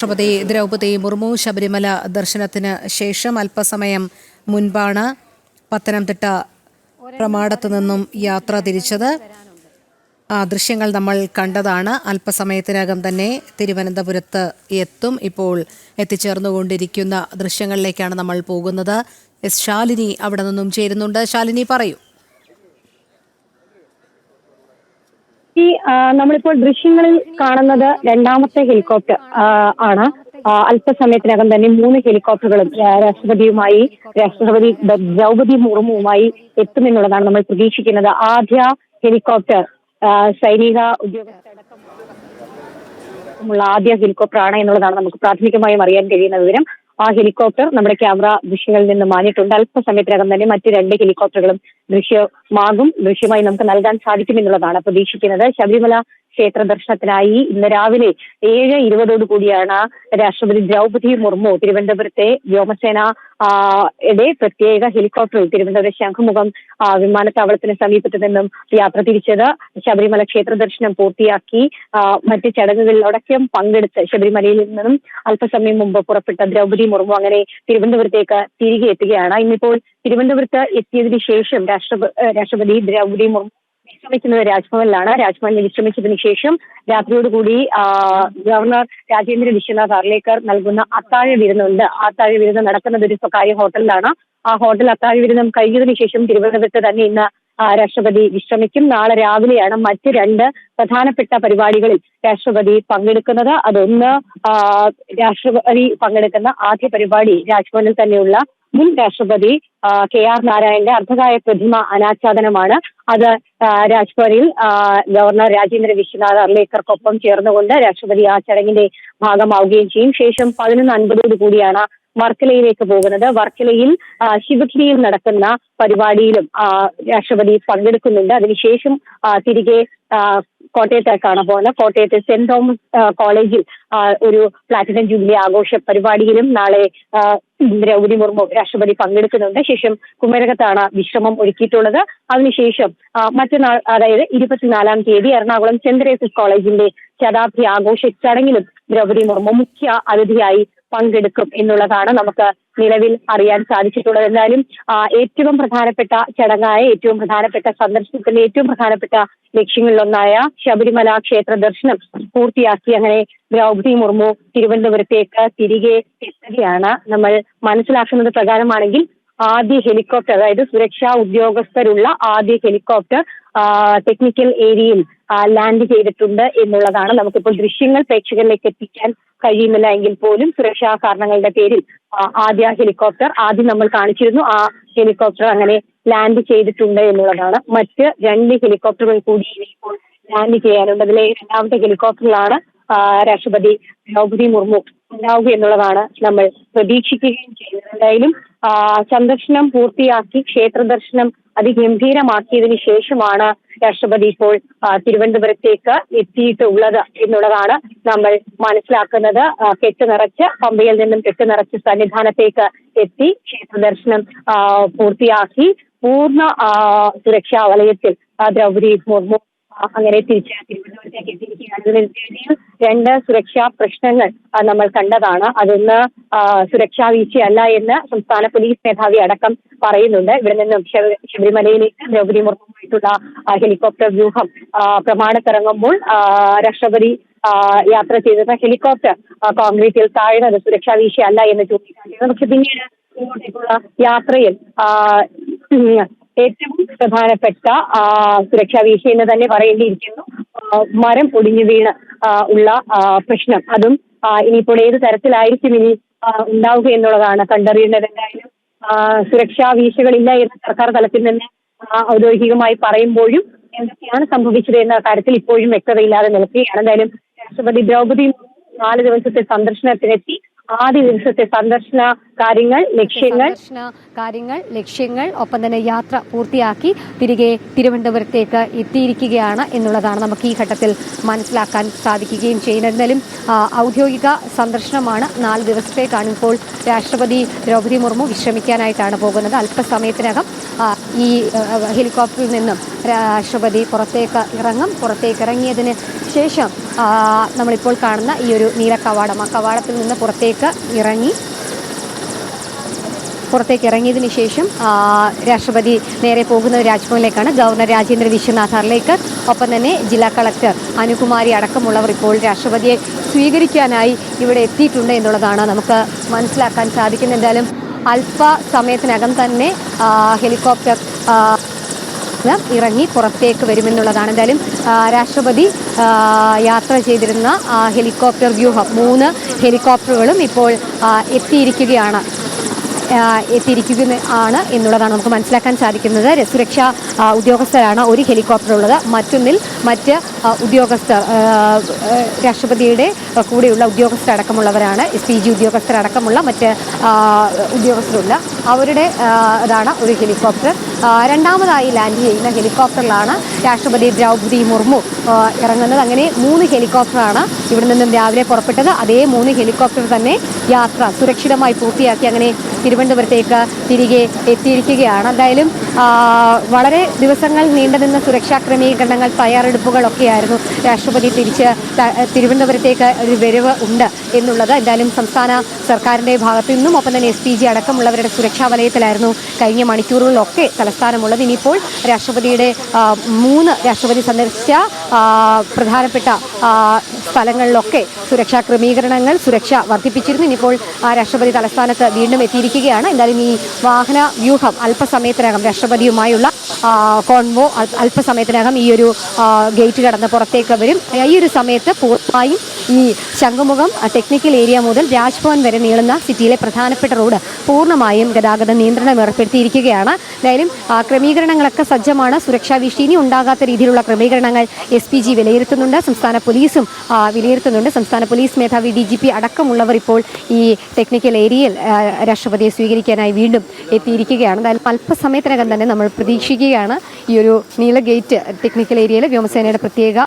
രാഷ്ട്രപതി ദ്രൗപദി മുർമു ശബരിമല ദർശനത്തിന് ശേഷം അല്പസമയം മുൻപാണ് പത്തനംതിട്ട പ്രമാടത്തു നിന്നും യാത്ര തിരിച്ചത്. ആ ദൃശ്യങ്ങൾ നമ്മൾ കണ്ടതാണ്. അല്പസമയത്തിനകം തന്നെ തിരുവനന്തപുരത്ത് എത്തും. ഇപ്പോൾ എത്തിച്ചേർന്നുകൊണ്ടിരിക്കുന്ന ദൃശ്യങ്ങളിലേക്കാണ് നമ്മൾ പോകുന്നത്. എസ് ശാലിനി അവിടെ നിന്നും ചേരുന്നുണ്ട്. ശാലിനി, പറയൂ. നമ്മളിപ്പോൾ ദൃശ്യങ്ങളിൽ കാണുന്നത് രണ്ടാമത്തെ ഹെലികോപ്റ്റർ ആണ്. അല്പസമയത്തിനകം തന്നെ 3 ഹെലികോപ്റ്ററുകളും രാഷ്ട്രപതി ദ്രൗപദി മുർമുവുമായി എത്തുമെന്നുള്ളതാണ് നമ്മൾ പ്രതീക്ഷിക്കുന്നത്. ആദ്യ ഹെലികോപ്റ്റർ സൈനിക ഉദ്യോഗസ്ഥരടക്കമുള്ള ആദ്യ ഹെലികോപ്റ്റർ ആണ് എന്നുള്ളതാണ് നമുക്ക് പ്രാഥമികമായും അറിയാൻ കഴിയുന്ന വിവരം. ആ ഹെലികോപ്റ്റർ നമ്മുടെ ക്യാമറ ദൃശ്യങ്ങളിൽ നിന്ന് മാഞ്ഞിട്ടുണ്ട്. അല്പസമയത്തിനകം തന്നെ മറ്റ് 2 ഹെലികോപ്റ്ററുകളും ദൃശ്യമായി നമുക്ക് നൽകാൻ സാധിക്കുമെന്നുള്ളതാണ് പ്രതീക്ഷിക്കുന്നത്. ശബരിമല ക്ഷേത്ര ദർശനത്തിനായി ഇന്ന് രാവിലെ 7:20 കൂടിയാണ് രാഷ്ട്രപതി ദ്രൗപദി മുർമു തിരുവനന്തപുരത്തെ വ്യോമസേന പ്രത്യേക ഹെലികോപ്റ്ററിൽ തിരുവനന്തപുരം ശംഖുമുഖം വിമാനത്താവളത്തിന് സമീപത്ത് നിന്നും യാത്ര തിരിച്ചത്. ശബരിമല ക്ഷേത്ര ദർശനം പൂർത്തിയാക്കി മറ്റ് ചടങ്ങുകളിലടക്കം പങ്കെടുത്ത് ശബരിമലയിൽ നിന്നും അല്പസമയം മുമ്പ് പുറപ്പെട്ട ദ്രൗപദി മുർമു അങ്ങനെ തിരുവനന്തപുരത്തേക്ക് തിരികെ എത്തുകയാണ്. ഇന്നിപ്പോൾ തിരുവനന്തപുരത്ത് എത്തിയതിനു ശേഷം രാഷ്ട്രപതി ദ്രൗപദി മുർമു വിശ്രമിക്കുന്നത് രാജ്ഭവനിലാണ്. രാജ്ഭവനിൽ വിശ്രമിച്ചതിനു ശേഷം രാത്രിയോടുകൂടി ഗവർണർ രാജേന്ദ്ര വിശ്വനാഥ് അർലേക്കർ നൽകുന്ന അത്താഴ വിരുന്നുണ്ട്. അത്താഴ വിരുന്ന് നടക്കുന്നത് ഒരു സ്വകാര്യ ഹോട്ടലിലാണ്. ആ ഹോട്ടൽ അത്താഴ വിരുന്നും കഴിഞ്ഞതിനു ശേഷം തിരുവനന്തപുരത്ത് തന്നെ ഇന്ന് രാഷ്ട്രപതി വിശ്രമിക്കും. നാളെ രാവിലെയാണ് മറ്റ് 2 പ്രധാനപ്പെട്ട പരിപാടികളിൽ രാഷ്ട്രപതി പങ്കെടുക്കുന്നത്. അതൊന്ന് രാഷ്ട്രപതി പങ്കെടുക്കുന്ന ആദ്യ പരിപാടി രാജ്ഭവനിൽ തന്നെയുള്ള മുൻ രാഷ്ട്രപതി KR നാരായണന്റെ അർദ്ധകായ പ്രതിമ അനാച്ഛാദനമാണ്. അത് രാജ്ഭവനിൽ ഗവർണർ രാജേന്ദ്ര വിശ്വനാഥ് അർലേക്കർക്കൊപ്പം ചേർന്നുകൊണ്ട് രാഷ്ട്രപതി ആ ചടങ്ങിന്റെ ഭാഗമാവുകയും ചെയ്യും. ശേഷം 11:50 കൂടിയാണ് വർക്കലയിലേക്ക് പോകുന്നത്. വർക്കലയിൽ ശിവഗിരിയിൽ നടക്കുന്ന പരിപാടിയിലും രാഷ്ട്രപതി പങ്കെടുക്കുന്നുണ്ട്. അതിനുശേഷം തിരികെ കോട്ടയത്തേക്കാണ് പോകുന്നത്. കോട്ടയത്തെ സെന്റ് തോമസ് കോളേജിൽ ഒരു പ്ലാറ്റിനം ജൂബിലി ആഘോഷ പരിപാടിയിലും നാളെ ദ്രൗപദി മുർമു രാഷ്ട്രപതി പങ്കെടുക്കുന്നുണ്ട്. ശേഷം കുമരകത്താണ് വിശ്രമം ഒരുക്കിയിട്ടുള്ളത്. അതിനുശേഷം മറ്റന്നാൾ, അതായത് 24-ാം തീയതി എറണാകുളം സെന്റ് തെരേസസ് കോളേജിന്റെ ശതാബ്ദി ആഘോഷ ചടങ്ങിലും ദ്രൗപദി മുർമു മുഖ്യ അതിഥിയായി പങ്കെടുക്കും എന്നുള്ളതാണ് നമുക്ക് നിലവിൽ അറിയാൻ സാധിച്ചിട്ടുള്ളത്. എന്തായാലും ഏറ്റവും പ്രധാനപ്പെട്ട ചടങ്ങായ, ഏറ്റവും പ്രധാനപ്പെട്ട സന്ദർശനത്തിന്റെ ഏറ്റവും പ്രധാനപ്പെട്ട ലക്ഷ്യങ്ങളിലൊന്നായ ശബരിമല ക്ഷേത്ര ദർശനം പൂർത്തിയാക്കി അങ്ങനെ ദ്രൗപദി മുർമു തിരുവനന്തപുരത്തേക്ക് തിരികെ എത്തുകയാണ്. നമ്മൾ മനസ്സിലാക്കുന്നത് പ്രകാരമാണെങ്കിൽ ആദ്യ ഹെലികോപ്റ്റർ, അതായത് സുരക്ഷാ ഉദ്യോഗസ്ഥരുള്ള ആദ്യ ഹെലികോപ്റ്റർ ടെക്നിക്കൽ ഏരിയയിൽ ലാൻഡ് ചെയ്തിട്ടുണ്ട് എന്നുള്ളതാണ്. നമുക്കിപ്പോൾ ദൃശ്യങ്ങൾ പ്രേക്ഷകരിലേക്ക് എത്തിക്കാൻ കഴിയുന്നില്ല എങ്കിൽ പോലും സുരക്ഷാ കാരണങ്ങളുടെ പേരിൽ ആദ്യ ഹെലികോപ്റ്റർ ആദ്യം നമ്മൾ കാണിച്ചിരുന്നു. ആ ഹെലികോപ്റ്റർ അങ്ങനെ ലാൻഡ് ചെയ്തിട്ടുണ്ട് എന്നുള്ളതാണ്. മറ്റ് 2 ഹെലികോപ്റ്ററുകൾ കൂടി ഇപ്പോൾ ലാൻഡ് ചെയ്യാനുണ്ട്. അതിലെ 2ാമത്തെ ഹെലികോപ്റ്ററിലാണ് രാഷ്ട്രപതി ദ്രൗപദി മുർമു ഉണ്ടാവുക എന്നുള്ളതാണ് നമ്മൾ പ്രതീക്ഷിക്കുകയും ചെയ്യുന്നത്. എന്തായാലും സന്ദർശനം പൂർത്തിയാക്കി ക്ഷേത്ര ദർശനം അതിഗംഭീരമാക്കിയതിനു ശേഷമാണ് രാഷ്ട്രപതി ഇപ്പോൾ തിരുവനന്തപുരത്തേക്ക് എത്തിയിട്ടുള്ളത് എന്നുള്ളതാണ് നമ്മൾ മനസ്സിലാക്കുന്നത്. പമ്പയിൽ നിന്നും കെട്ട് നിറച്ച് സന്നിധാനത്തേക്ക് എത്തി ക്ഷേത്ര ദർശനം പൂർത്തിയാക്കി പൂർണ്ണ സുരക്ഷാ വലയത്തിൽ ദ്രൗപദി മുർമു അങ്ങനെ തിരിച്ച് തിരുവനന്തപുരത്തേക്ക് എത്തിയിരിക്കുകയാണ്. 2 സുരക്ഷാ പ്രശ്നങ്ങൾ നമ്മൾ കണ്ടതാണ്. അതൊന്ന് സുരക്ഷാ വീഴ്ചയല്ല എന്ന് സംസ്ഥാന പോലീസ് മേധാവി അടക്കം പറയുന്നുണ്ട്. ഇവിടെ നിന്നും ശബരിമലയിലേക്ക് ദ്രൗപദി മുർമുവായിട്ടുള്ള ഹെലികോപ്റ്റർ വ്യൂഹം പ്രമാണത്തിറങ്ങുമ്പോൾ രാഷ്ട്രപതി യാത്ര ചെയ്തിരുന്ന ഹെലികോപ്റ്റർ കോൺക്രീറ്റിൽ താഴ്ന്നത് സുരക്ഷാ വീഴ്ചയല്ല എന്ന് ചൂണ്ടിക്കാട്ടിയിരുന്നു. പക്ഷെ പിന്നീട് ഇങ്ങോട്ടേക്കുള്ള യാത്രയിൽ ഏറ്റവും പ്രധാനപ്പെട്ട സുരക്ഷാ വീഴ്ച എന്ന് തന്നെ പറയേണ്ടിയിരിക്കുന്നു. മരം ഒടിഞ്ഞു വീണ് ഉള്ള പ്രശ്നം, അതും ഇനിയിപ്പോൾ ഏത് തരത്തിലായിരിക്കും ഇനി ഉണ്ടാവുക എന്നുള്ളതാണ് കണ്ടറിയേണ്ടത്. എന്തായാലും സുരക്ഷാ വീഴ്ചകളില്ല എന്ന് സർക്കാർ തലത്തിൽ നിന്ന് ഔദ്യോഗികമായി പറയുമ്പോഴും എന്തൊക്കെയാണ് സംഭവിച്ചത് എന്ന കാര്യത്തിൽ ഇപ്പോഴും വ്യക്തതയില്ലാതെ നിൽക്കുകയാണ്. എന്തായാലും രാഷ്ട്രപതി ദ്രൗപദി 4 ദിവസത്തെ സന്ദർശനത്തിനെത്തി. ആദ്യ ദിവസത്തെ സന്ദർശന കാര്യങ്ങൾ, ലക്ഷ്യങ്ങൾ ഒപ്പം തന്നെ യാത്ര പൂർത്തിയാക്കി തിരികെ തിരുവനന്തപുരത്തേക്ക് എത്തിയിരിക്കുകയാണ് എന്നുള്ളതാണ് നമുക്ക് ഈ ഘട്ടത്തിൽ മനസ്സിലാക്കാൻ സാധിക്കുകയും ചെയ്യുന്നത്. എന്നാലും ഔദ്യോഗിക സന്ദർശനമാണ്, 4 ദിവസത്തേക്കാണ് ഇപ്പോൾ രാഷ്ട്രപതി ദ്രൗപദി മുർമു വിശ്രമിക്കാനായിട്ടാണ് പോകുന്നത്. അല്പസമയത്തിനകം ഈ ഹെലികോപ്റ്ററിൽ നിന്നും രാഷ്ട്രപതി പുറത്തേക്ക് ഇറങ്ങും. പുറത്തേക്ക് ഇറങ്ങിയതിന് ശേഷം നമ്മളിപ്പോൾ കാണുന്ന ഈ ഒരു നീല കവാടം, ആ കവാടത്തിൽ നിന്ന് പുറത്തേക്ക് ഇറങ്ങിയതിന് ശേഷം രാഷ്ട്രപതി നേരെ പോകുന്നത് രാജ്ഭവനിലേക്കാണ്. ഗവർണർ രാജേന്ദ്ര വിശ്വനാഥ് അർലേക്കർ, ഒപ്പം തന്നെ ജില്ലാ കളക്ടർ അനുകുമാരി അടക്കമുള്ളവർ ഇപ്പോൾ രാഷ്ട്രപതിയെ സ്വീകരിക്കാനായി ഇവിടെ എത്തിയിട്ടുണ്ട് എന്നുള്ളതാണ് നമുക്ക് മനസ്സിലാക്കാൻ സാധിക്കുന്നത്. എന്തായാലും അല്പസമയത്തിനകം തന്നെ ഹെലികോപ്റ്റർ ഇറങ്ങി പുറത്തേക്ക് വരുമെന്നുള്ളതാണ്. എന്തായാലും രാഷ്ട്രപതി യാത്ര ചെയ്തിരുന്ന ഹെലികോപ്റ്റർ വ്യൂഹം 3 ഹെലികോപ്റ്ററുകളും ഇപ്പോൾ എത്തിയിരിക്കുകയാണ് എന്നുള്ളതാണ് നമുക്ക് മനസ്സിലാക്കാൻ സാധിക്കുന്നത്. സുരക്ഷാ ഉദ്യോഗസ്ഥരാണ് ഒരു ഹെലികോപ്റ്റർ ഉള്ളത്. മറ്റൊന്നിൽ മറ്റ് ഉദ്യോഗസ്ഥർ, രാഷ്ട്രപതിയുടെ കൂടെയുള്ള ഉദ്യോഗസ്ഥരടക്കമുള്ളവരാണ്. SPG ഉദ്യോഗസ്ഥരടക്കമുള്ള മറ്റ് ഉദ്യോഗസ്ഥരുണ്ട്. അവരുടെ അതാണ് ഒരു ഹെലികോപ്റ്റർ. രണ്ടാമതായി ലാൻഡ് ചെയ്യുന്ന ഹെലികോപ്റ്ററിലാണ് രാഷ്ട്രപതി ദ്രൗപദി മുർമു ഇറങ്ങുന്നത്. അങ്ങനെ 3 ഹെലികോപ്റ്ററാണ് ഇവിടെ നിന്നും രാവിലെ പുറപ്പെട്ടത്. അതേ 3 ഹെലികോപ്റ്റർ തന്നെ യാത്ര സുരക്ഷിതമായി പൂർത്തിയാക്കി അങ്ങനെ തിരുവനന്തപുരത്തേക്ക് തിരികെ എത്തിയിരിക്കുകയാണ്. എന്തായാലും വളരെ ദിവസങ്ങൾ നീണ്ടുനിന്ന സുരക്ഷാ ക്രമീകരണങ്ങൾ, തയ്യാറെടുപ്പുകളൊക്കെയായിരുന്നു രാഷ്ട്രപതി തിരുവനന്തപുരത്തേക്ക് ഒരു വരവ് ഉണ്ട് എന്നുള്ളത്. എന്തായാലും സംസ്ഥാന സർക്കാരിൻ്റെ ഭാഗത്തു നിന്നും ഒപ്പം തന്നെ SPG അടക്കമുള്ളവരുടെ സുരക്ഷാ വലയത്തിലായിരുന്നു കഴിഞ്ഞ മണിക്കൂറുകളിലൊക്കെ തലസ്ഥാനമുള്ളത്. ഇനിയിപ്പോൾ രാഷ്ട്രപതിയുടെ 3 രാഷ്ട്രപതി സന്ദർശിച്ച പ്രധാനപ്പെട്ട സ്ഥലങ്ങളിലൊക്കെ സുരക്ഷാ ക്രമീകരണങ്ങൾ, സുരക്ഷ വർദ്ധിപ്പിച്ചിരുന്നു. ഇനിയിപ്പോൾ രാഷ്ട്രപതി തലസ്ഥാനത്ത് വീണ്ടും എത്തിയിരിക്കുകയാണ്. എന്തായാലും ഈ വാഹന വ്യൂഹം അല്പസമയത്തിനകം രാഷ്ട്രപതിയുമായുള്ള കോൺവോ അല്പസമയത്തിനകം ഈ ഒരു ഗേറ്റ് കടന്ന് പുറത്തേക്ക് വരും. ഈ ഒരു സമയത്ത് പൂർണ്ണമായും ഈ ശംഖുമുഖം ടെക്നിക്കൽ ഏരിയ മുതൽ രാജ്ഭവൻ വരെ നീളുന്ന സിറ്റിയിലെ പ്രധാനപ്പെട്ട റോഡ് പൂർണ്ണമായും ഗതാഗത നിയന്ത്രണം ഏർപ്പെടുത്തിയിരിക്കുകയാണ്. എന്തായാലും ക്രമീകരണങ്ങളൊക്കെ സജ്ജമാണ്. സുരക്ഷാ ഭീഷണി ഉണ്ടാകാത്ത രീതിയിലുള്ള ക്രമീകരണങ്ങൾ SPG വിലയിരുത്തുന്നുണ്ട്. സംസ്ഥാന പോലീസും വിലയിരുത്തുന്നുണ്ട്. സംസ്ഥാന പോലീസ് മേധാവി DGP അടക്കമുള്ളവർ ഇപ്പോൾ ഈ ടെക്നിക്കൽ ഏരിയയിൽ രാഷ്ട്രപതിയെ സ്വീകരിക്കാനായി വീണ്ടും എത്തിയിരിക്കുകയാണ്. എന്തായാലും അല്പസമയത്തിനകം തന്നെ നമ്മൾ പ്രതീക്ഷിക്കുകയാണ് ഈ ഒരു നീല ഗേറ്റ് ടെക്നിക്കൽ ഏരിയയിൽ വ്യോമസേനയുടെ പ്രത്യേക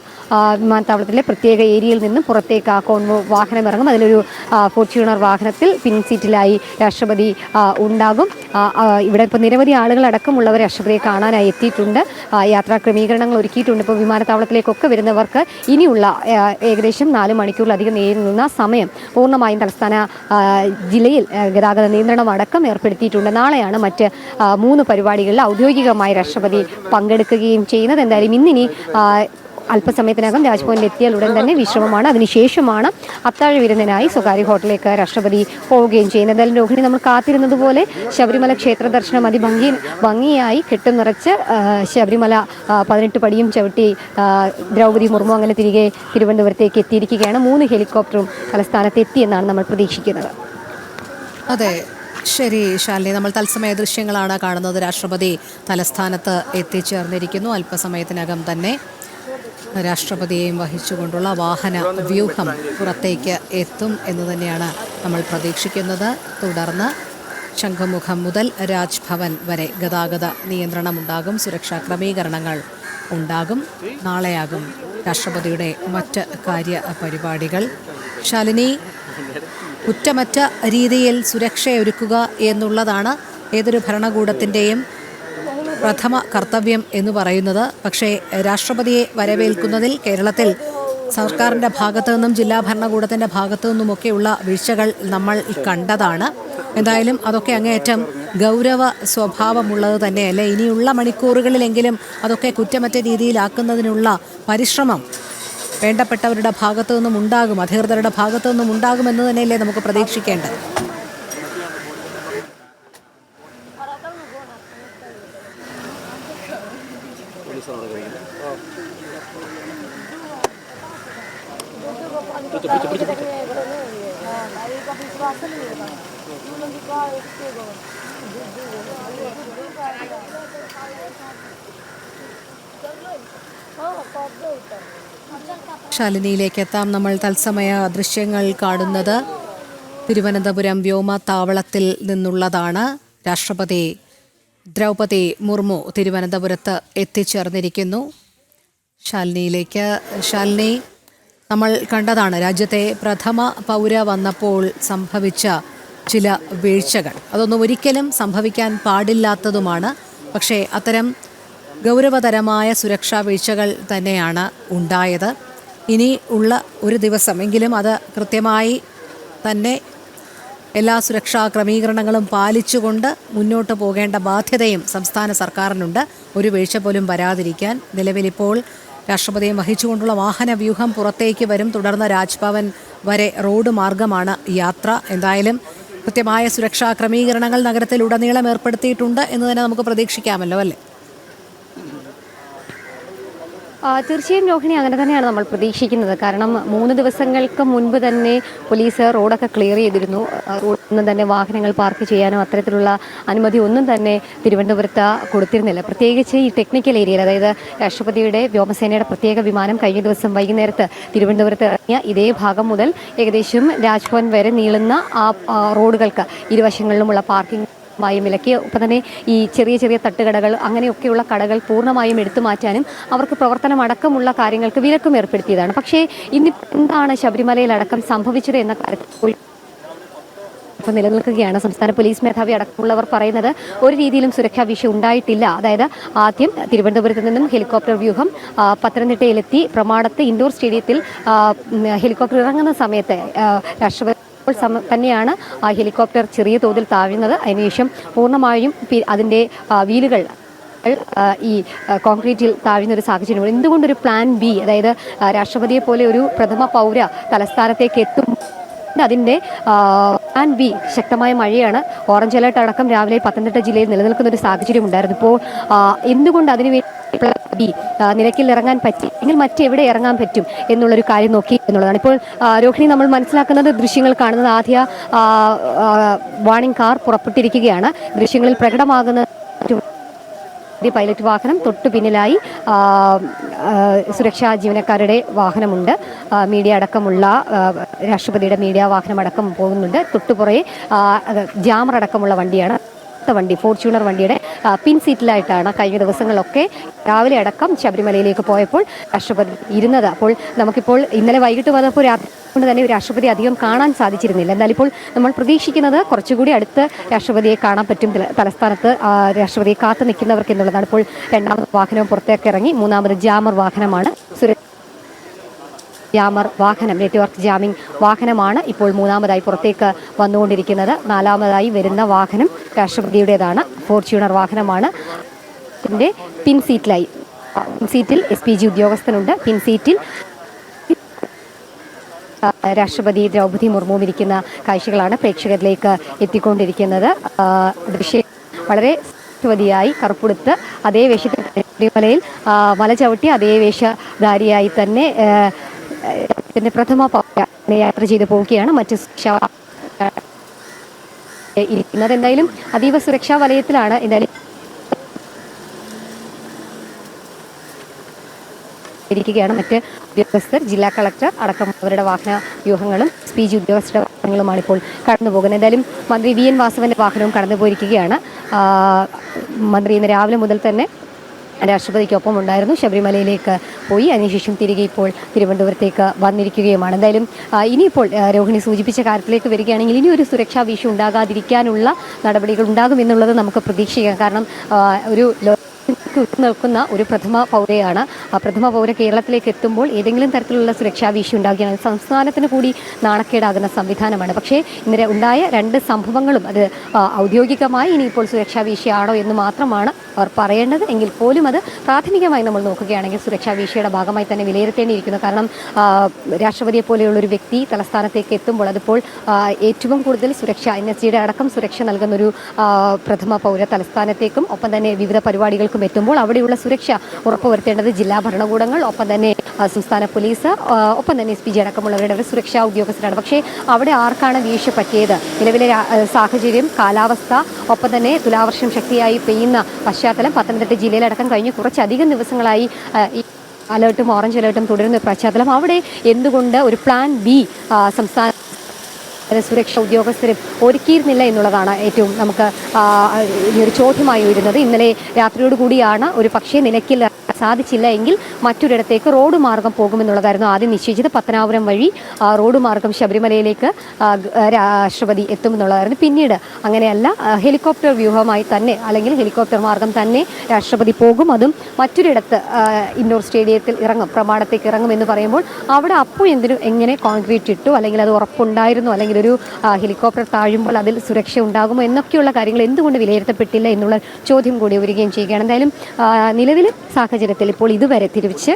വിമാനത്താവളത്തിലെ പ്രത്യേക ഏരിയയിൽ നിന്നും പുറത്തേക്ക് ആ കോൺവോ വാഹനം ഇറങ്ങും. അതിലൊരു ഫോർച്യൂണർ വാഹനത്തിൽ പിൻ സീറ്റിലായി രാഷ്ട്രപതി ഉണ്ടാകും. ഇവിടെ ഇപ്പോൾ നിരവധി ആളുകൾ അടക്കമുള്ളവർ രാഷ്ട്രപതിയെ കാണാനായി എത്തിയിട്ടുണ്ട്. യാത്രാ ക്രമീകരണങ്ങൾ ഒരുക്കിയിട്ടുണ്ട്. ഇപ്പോൾ വിമാനത്താവളത്തിലേക്കൊക്കെ വരുന്നവർക്ക് ഇനിയുള്ള ഏകദേശം 4 മണിക്കൂറിലധികം നീളുന്ന സമയം പൂർണ്ണമായും തലസ്ഥാന ജില്ലയിൽ ഗതാഗത നിയന്ത്രണം അടക്കം ഏർപ്പെടുത്തിയിട്ടുണ്ട്. നാളെയാണ് മറ്റ് 3 പരിപാടികളിൽ ഔദ്യോഗികമായി രാഷ്ട്രപതി പങ്കെടുക്കുകയും ചെയ്യുന്നത്. എന്തായാലും ഇന്നിനി അല്പസമയത്തിനകം രാജ്ഭവനിൽ എത്തിയാൽ ഉടൻ തന്നെ വിശ്രമമാണ്. അതിനുശേഷമാണ് അത്താഴ വിരുന്നിനായി സ്വകാര്യ ഹോട്ടലിലേക്ക് രാഷ്ട്രപതി പോവുകയും ചെയ്യുന്നത്. എന്തായാലും രോഹിണി, നമ്മൾ കാത്തിരുന്നതുപോലെ ശബരിമല ക്ഷേത്ര ദർശനം ഭംഗിയായി കെട്ടുനിറച്ച് ശബരിമല 18 പടിയും ചവിട്ടി ദ്രൗപദി മുർമു അങ്ങനെ തിരികെ തിരുവനന്തപുരത്തേക്ക് എത്തിയിരിക്കുകയാണ്. 3 ഹെലികോപ്റ്ററും തലസ്ഥാനത്ത് എത്തിയെന്നാണ് നമ്മൾ പ്രതീക്ഷിക്കുന്നത്. അതെ, ശരി ശാലിനി, നമ്മൾ തത്സമയ ദൃശ്യങ്ങളാണ് കാണുന്നത്. രാഷ്ട്രപതി തലസ്ഥാനത്ത് എത്തിച്ചേർന്നിരിക്കുന്നു. അല്പസമയത്തിനകം തന്നെ രാഷ്ട്രപതിയെയും വഹിച്ചുകൊണ്ടുള്ള വാഹന വ്യൂഹം പുറത്തേക്ക് എത്തും എന്ന് തന്നെയാണ് നമ്മൾ പ്രതീക്ഷിക്കുന്നത്. തുടർന്ന് ശംഖുമുഖം മുതൽ രാജ്ഭവൻ വരെ ഗതാഗത നിയന്ത്രണമുണ്ടാകും, സുരക്ഷാ ക്രമീകരണങ്ങൾ ഉണ്ടാകും. നാളെയാകും രാഷ്ട്രപതിയുടെ മറ്റ് കാര്യപരിപാടികൾ. ശാലിനി, കുറ്റമറ്റ രീതിയിൽ സുരക്ഷയൊരുക്കുക എന്നുള്ളതാണ് ഏതൊരു ഭരണകൂടത്തിൻ്റെയും പ്രഥമ കർത്തവ്യം എന്ന് പറയുന്നത്. പക്ഷേ രാഷ്ട്രപതിയെ വരവേൽക്കുന്നതിൽ കേരളത്തിൽ സർക്കാരിൻ്റെ ഭാഗത്തു നിന്നും ജില്ലാ ഭരണകൂടത്തിൻ്റെ ഭാഗത്തു നിന്നുമൊക്കെയുള്ള വീഴ്ചകൾ നമ്മൾ കണ്ടതാണ്. എന്തായാലും അതൊക്കെ അങ്ങേയറ്റം ഗൗരവ സ്വഭാവമുള്ളത് തന്നെയല്ലേ. ഇനിയുള്ള മണിക്കൂറുകളിലെങ്കിലും അതൊക്കെ കുറ്റമറ്റ രീതിയിലാക്കുന്നതിനുള്ള പരിശ്രമം വേണ്ടപ്പെട്ടവരുടെ ഭാഗത്തു നിന്നും ഉണ്ടാകും, അധികൃതരുടെ ഭാഗത്തു നിന്നും ഉണ്ടാകുമെന്ന് തന്നെയല്ലേ നമുക്ക് പ്രതീക്ഷിക്കേണ്ടത്. ശാലിനിയിലേക്ക് എത്താം. നമ്മൾ തത്സമയ ദൃശ്യങ്ങൾ കാണുന്നത് തിരുവനന്തപുരം വ്യോമത്താവളത്തിൽ നിന്നുള്ളതാണ്. രാഷ്ട്രപതി ദ്രൗപദി മുർമു തിരുവനന്തപുരത്ത് എത്തിച്ചേർന്നിരിക്കുന്നു. ശാലിനിയിലേക്ക്. ശാലിനി, നമ്മൾ കണ്ടതാണ് രാജ്യത്തെ പ്രഥമ പൗര വന്നപ്പോൾ സംഭവിച്ച ചില വീഴ്ചകൾ. അതൊന്നും ഒരിക്കലും സംഭവിക്കാൻ പാടില്ലാത്തതുമാണ്. പക്ഷേ അത്തരം ഗൗരവതരമായ സുരക്ഷാ വീഴ്ചകൾ തന്നെയാണ് ഉണ്ടായത്. ഇനി ഉള്ള ഒരു ദിവസമെങ്കിലും അത് കൃത്യമായി തന്നെ എല്ലാ സുരക്ഷാ ക്രമീകരണങ്ങളും പാലിച്ചുകൊണ്ട് മുന്നോട്ട് പോകേണ്ട ബാധ്യതയും സംസ്ഥാന സർക്കാരിനുണ്ട്. ഒരു വീഴ്ച പോലും വരാതിരിക്കാൻ. നിലവിലിപ്പോൾ രാഷ്ട്രപതിയെ വഹിച്ചുകൊണ്ടുള്ള വാഹനവ്യൂഹം പുറത്തേക്ക് വരും. തുടർന്ന് രാജ്ഭവൻ വരെ റോഡ് മാർഗമാണ് യാത്ര. എന്തായാലും കൃത്യമായ സുരക്ഷാ ക്രമീകരണങ്ങൾ നഗരത്തിലുടനീളം ഏർപ്പെടുത്തിയിട്ടുണ്ട് എന്ന് തന്നെ നമുക്ക് പ്രതീക്ഷിക്കാമല്ലോ, അല്ലേ? തീർച്ചയായും രോഹിണി, അങ്ങനെ തന്നെയാണ് നമ്മൾ പ്രതീക്ഷിക്കുന്നത്. കാരണം 3 ദിവസങ്ങൾക്ക് മുൻപ് തന്നെ പോലീസ് റോഡൊക്കെ ക്ലിയർ ചെയ്തിരുന്നു. റോഡൊന്നും തന്നെ വാഹനങ്ങൾ പാർക്ക് ചെയ്യാനോ അത്തരത്തിലുള്ള അനുമതി ഒന്നും തന്നെ തിരുവനന്തപുരത്ത് കൊടുത്തിരുന്നില്ല. പ്രത്യേകിച്ച് ഈ ടെക്നിക്കൽ ഏരിയയിൽ, അതായത് രാഷ്ട്രപതിയുടെ വ്യോമസേനയുടെ പ്രത്യേക വിമാനം കഴിഞ്ഞ ദിവസം വൈകുന്നേരത്ത് തിരുവനന്തപുരത്ത് ഇറങ്ങിയ ഇതേ ഭാഗം മുതൽ ഏകദേശം രാജ്ഭവൻ വരെ നീളുന്ന ആ റോഡുകൾക്ക് ഇരുവശങ്ങളിലുമുള്ള പാർക്കിംഗ് യും വിലക്കി. ഒപ്പം തന്നെ ഈ ചെറിയ ചെറിയ തട്ടുകടകൾ അങ്ങനെയൊക്കെയുള്ള കടകൾ പൂർണ്ണമായും എടുത്തു മാറ്റാനും അവർക്ക് പ്രവർത്തനം അടക്കമുള്ള കാര്യങ്ങൾക്ക് വിലക്കും ഏർപ്പെടുത്തിയതാണ്. പക്ഷേ ഇന്നിപ്പോൾ എന്താണ് ശബരിമലയിലടക്കം സംഭവിച്ചത് എന്ന കാര്യത്തിൽ ഇപ്പോൾ നിലനിൽക്കുകയാണ്. സംസ്ഥാന പോലീസ് മേധാവി അടക്കമുള്ളവർ പറയുന്നത് ഒരു രീതിയിലും സുരക്ഷാ വിഷയം ഉണ്ടായിട്ടില്ല. അതായത് ആദ്യം തിരുവനന്തപുരത്ത് നിന്നും ഹെലികോപ്റ്റർ വ്യൂഹം പത്തനംതിട്ടയിലെത്തി പ്രമാടത്ത് ഇൻഡോർ സ്റ്റേഡിയത്തിൽ ഹെലികോപ്റ്റർ ഇറങ്ങുന്ന സമയത്ത് രാഷ്ട്രപതി തന്നെയാണ് ആ ഹെലികോപ്റ്റർ ചെറിയ തോതിൽ താഴുന്നത്. അതിനുശേഷം പൂർണ്ണമായും അതിൻ്റെ വീലുകൾ ഈ കോൺക്രീറ്റിൽ താഴ്ന്നൊരു സാഹചര്യം. എന്തുകൊണ്ടൊരു പ്ലാൻ ബി, അതായത് രാഷ്ട്രപതിയെ പോലെ ഒരു പ്രഥമ പൗര തലസ്ഥാനത്തേക്ക് എത്തും, അതിൻ്റെ പ്ലാൻ ബി ശക്തമായ മഴയാണ്. ഓറഞ്ച് അലേർട്ട് അടക്കം രാവിലെ പത്തനംതിട്ട ജില്ലയിൽ നിലനിൽക്കുന്ന ഒരു സാഹചര്യം ഉണ്ടായിരുന്നു. ഇപ്പോൾ എന്തുകൊണ്ട് അതിനുവേണ്ടി നിരക്കിൽ ഇറങ്ങാൻ പറ്റി എങ്കിൽ മറ്റെവിടെ ഇറങ്ങാൻ പറ്റും എന്നുള്ളൊരു കാര്യം നോക്കി എന്നുള്ളതാണ്. ഇപ്പോൾ രോഹിണി, നമ്മൾ മനസ്സിലാക്കുന്നത്, ദൃശ്യങ്ങൾ കാണുന്നത് ആദ്യ വാണിംഗ് കാർ പുറപ്പെട്ടിരിക്കുകയാണ്. ദൃശ്യങ്ങളിൽ പ്രകടമാകുന്ന പൈലറ്റ് വാഹനം, തൊട്ടു പിന്നിലായി സുരക്ഷാ ജീവനക്കാരുടെ വാഹനമുണ്ട്. മീഡിയ അടക്കമുള്ള രാഷ്ട്രപതിയുടെ മീഡിയ വാഹനം അടക്കം പോകുന്നുണ്ട്. തൊട്ടുപുറയെ ജാമർ അടക്കമുള്ള വണ്ടിയാണ്. വണ്ടി ഫോർച്യൂണർ വണ്ടിയുടെ പിൻ സീറ്റിലായിട്ടാണ് കഴിഞ്ഞ ദിവസങ്ങളിലൊക്കെ രാവിലെ അടക്കം ശബരിമലയിലേക്ക് പോയപ്പോൾ രാഷ്ട്രപതി ഇരുന്നത്. അപ്പോൾ നമുക്കിപ്പോൾ ഇന്നലെ വൈകിട്ട് വന്നപ്പോൾ കൊണ്ട് തന്നെ രാഷ്ട്രപതി അധികം കാണാൻ സാധിച്ചിരുന്നില്ല. എന്നാലും ഇപ്പോൾ നമ്മൾ പ്രതീക്ഷിക്കുന്നത് കുറച്ചുകൂടി അടുത്ത് രാഷ്ട്രപതിയെ കാണാൻ പറ്റും. തലസ്ഥാനത്ത് രാഷ്ട്രപതിയെ കാത്തു നിൽക്കുന്നവർക്ക് എന്നുള്ളതാണ്. ഇപ്പോൾ രണ്ടാമത് വാഹനം പുറത്തേക്ക് ഇറങ്ങി. മൂന്നാമത് ജാമർ വാഹനമാണ്. ജാമർ വാഹനം, നെറ്റ്വർക്ക് ജാമിംഗ് വാഹനമാണ് ഇപ്പോൾ മൂന്നാമതായി പുറത്തേക്ക് വന്നുകൊണ്ടിരിക്കുന്നത്. നാലാമതായി വരുന്ന വാഹനം രാഷ്ട്രപതിയുടേതാണ്. ഫോർച്യൂണർ വാഹനമാണ്. ഇതിൻ്റെ പിൻ സീറ്റിൽ SPG ഉദ്യോഗസ്ഥനുണ്ട്. പിൻ സീറ്റിൽ രാഷ്ട്രപതി ദ്രൗപദി മുർമുവും ഇരിക്കുന്ന കാഴ്ചകളാണ് പ്രേക്ഷകരിലേക്ക് എത്തിക്കൊണ്ടിരിക്കുന്നത്. ദൃശ്യം വളരെ രാഷ്ട്രപതിയായി കറുപ്പെടുത്ത് അതേ വേഷത്തിൽ ശബരിമലയിൽ മല ചവിട്ടി അതേ വേഷധാരിയായി തന്നെ പ്രഥമ യാത്ര ചെയ്ത് പോവുകയാണ്. മറ്റ് ഇരിക്കുന്നത് എന്തായാലും അതീവ സുരക്ഷാ വലയത്തിലാണ്. എന്തായാലും ഇരിക്കുകയാണ്. മറ്റ് ഉദ്യോഗസ്ഥർ, ജില്ലാ കളക്ടർ അടക്കം അവരുടെ വാഹന വ്യൂഹങ്ങളും SPG ഉദ്യോഗസ്ഥരുടെ വാഹനങ്ങളുമാണ് ഇപ്പോൾ കടന്നു പോകുന്നത്. എന്തായാലും മന്ത്രി VN വാസവന്റെ വാഹനവും കടന്നു പോയിരിക്കുകയാണ്. മന്ത്രി ഇന്ന് രാവിലെ മുതൽ തന്നെ രാഷ്ട്രപതിക്കൊപ്പം ഉണ്ടായിരുന്നു. ശബരിമലയിലേക്ക് പോയി. അതിനുശേഷം തിരികെ ഇപ്പോൾ തിരുവനന്തപുരത്തേക്ക് വന്നിരിക്കുകയുമാണ്. എന്തായാലും ഇനിയിപ്പോൾ രോഹിണി സൂചിപ്പിച്ച കാര്യത്തിലേക്ക് വരികയാണെങ്കിൽ ഇനി ഒരു സുരക്ഷാ വീഴ്ച ഉണ്ടാകാതിരിക്കാനുള്ള നടപടികൾ ഉണ്ടാകുമെന്നുള്ളത് നമുക്ക് പ്രതീക്ഷിക്കാം. കാരണം ഒരു നിൽക്കുന്ന ഒരു പ്രഥമ പൗരയാണ്. ആ പ്രഥമ പൗര കേരളത്തിലേക്ക് എത്തുമ്പോൾ ഏതെങ്കിലും തരത്തിലുള്ള സുരക്ഷാ വീഴ്ച ഉണ്ടാകുകയാണ് സംസ്ഥാനത്തിന് കൂടി നാണക്കേടാകുന്ന സംവിധാനമാണ്. പക്ഷേ ഇന്നലെ ഉണ്ടായ 2 സംഭവങ്ങളും അത് ഔദ്യോഗികമായി ഇനിയിപ്പോൾ സുരക്ഷാ വീഴ്ചയാണോ എന്ന് മാത്രമാണ് അവർ പറയേണ്ടത്. എങ്കിൽ പോലും അത് പ്രാഥമികമായി നമ്മൾ നോക്കുകയാണെങ്കിൽ സുരക്ഷാ വീഴ്ചയുടെ ഭാഗമായി തന്നെ വിലയിരുത്തേണ്ടിയിരിക്കുന്നു. കാരണം രാഷ്ട്രപതിയെ പോലെയുള്ളൊരു വ്യക്തി തലസ്ഥാനത്തേക്ക് എത്തുമ്പോൾ അതിപ്പോൾ ഏറ്റവും കൂടുതൽ സുരക്ഷ NSGയുടെ അടക്കം സുരക്ഷ നൽകുന്നൊരു പ്രഥമ പൗര തലസ്ഥാനത്തേക്കും ഒപ്പം തന്നെ വിവിധ പരിപാടികൾക്കും എത്തുമ്പോൾ അവിടെയുള്ള സുരക്ഷ ഉറപ്പുവരുത്തേണ്ടത് ജില്ലാ ഭരണകൂടങ്ങൾ, ഒപ്പം തന്നെ സംസ്ഥാന പോലീസ്, ഒപ്പം തന്നെ SPG അടക്കമുള്ളവരുടെ സുരക്ഷാ ഉദ്യോഗസ്ഥരാണ്. പക്ഷേ അവിടെ ആർക്കാണ് വീഴ്ച പറ്റിയത്? നിലവിലെ സാഹചര്യം, കാലാവസ്ഥ, ഒപ്പം തന്നെ തുലാവർഷം ശക്തിയായി പെയ്യുന്ന പശ്ചാത്തലം, പത്തനംതിട്ട ജില്ലയിലടക്കം കഴിഞ്ഞ് കുറച്ചധികം ദിവസങ്ങളായി ഈ അലേർട്ടും ഓറഞ്ച് അലേർട്ടും തുടരുന്ന പശ്ചാത്തലം അവിടെ എന്തുകൊണ്ട് ഒരു പ്ലാൻ ബി സംസ്ഥാന സുരക്ഷാ ഉദ്യോഗസ്ഥരും ഒരുക്കിയിരുന്നില്ല എന്നുള്ളതാണ് ഏറ്റവും നമുക്ക് ഒരു ചോദ്യമായി വരുന്നത്. ഇന്നലെ രാത്രിയോടുകൂടിയാണ് ഒരു പക്ഷേ നിലയ്ക്കൽ സാധിച്ചില്ല എങ്കിൽ മറ്റൊരിടത്തേക്ക് റോഡ് മാർഗം പോകുമെന്നുള്ളതായിരുന്നു ആദ്യം നിശ്ചയിച്ചത്. പത്തനാപുരം വഴി റോഡ് മാർഗം ശബരിമലയിലേക്ക് രാഷ്ട്രപതി എത്തുമെന്നുള്ളതായിരുന്നു. പിന്നീട് അങ്ങനെയല്ല, ഹെലികോപ്റ്റർ വ്യൂഹമായി തന്നെ അല്ലെങ്കിൽ ഹെലികോപ്റ്റർ മാർഗം തന്നെ രാഷ്ട്രപതി പോകും. അതും മറ്റൊരിടത്ത് ഇൻഡോർ സ്റ്റേഡിയത്തിൽ ഇറങ്ങും, പ്രമാണത്തേക്ക് ഇറങ്ങും എന്ന് പറയുമ്പോൾ അവിടെ അപ്പോൾ എങ്ങനെ കോൺക്രീറ്റ് ഇട്ടു, അല്ലെങ്കിൽ അത് ഉറപ്പുണ്ടായിരുന്നു, അല്ലെങ്കിൽ ഒരു ഹെലികോപ്റ്റർ താഴുമ്പോൾ അതിൽ സുരക്ഷ ഉണ്ടാകുമോ എന്നൊക്കെയുള്ള കാര്യങ്ങൾ എന്തുകൊണ്ട് വിലയിരുത്തപ്പെട്ടില്ല എന്നുള്ള ചോദ്യം കൂടി വരികയും ചെയ്യുകയാണ്. എന്തായാലും നിലവിലെ സാഹചര്യത്തിൽ ഇപ്പോൾ ഇതുവരെ തിരിച്ച്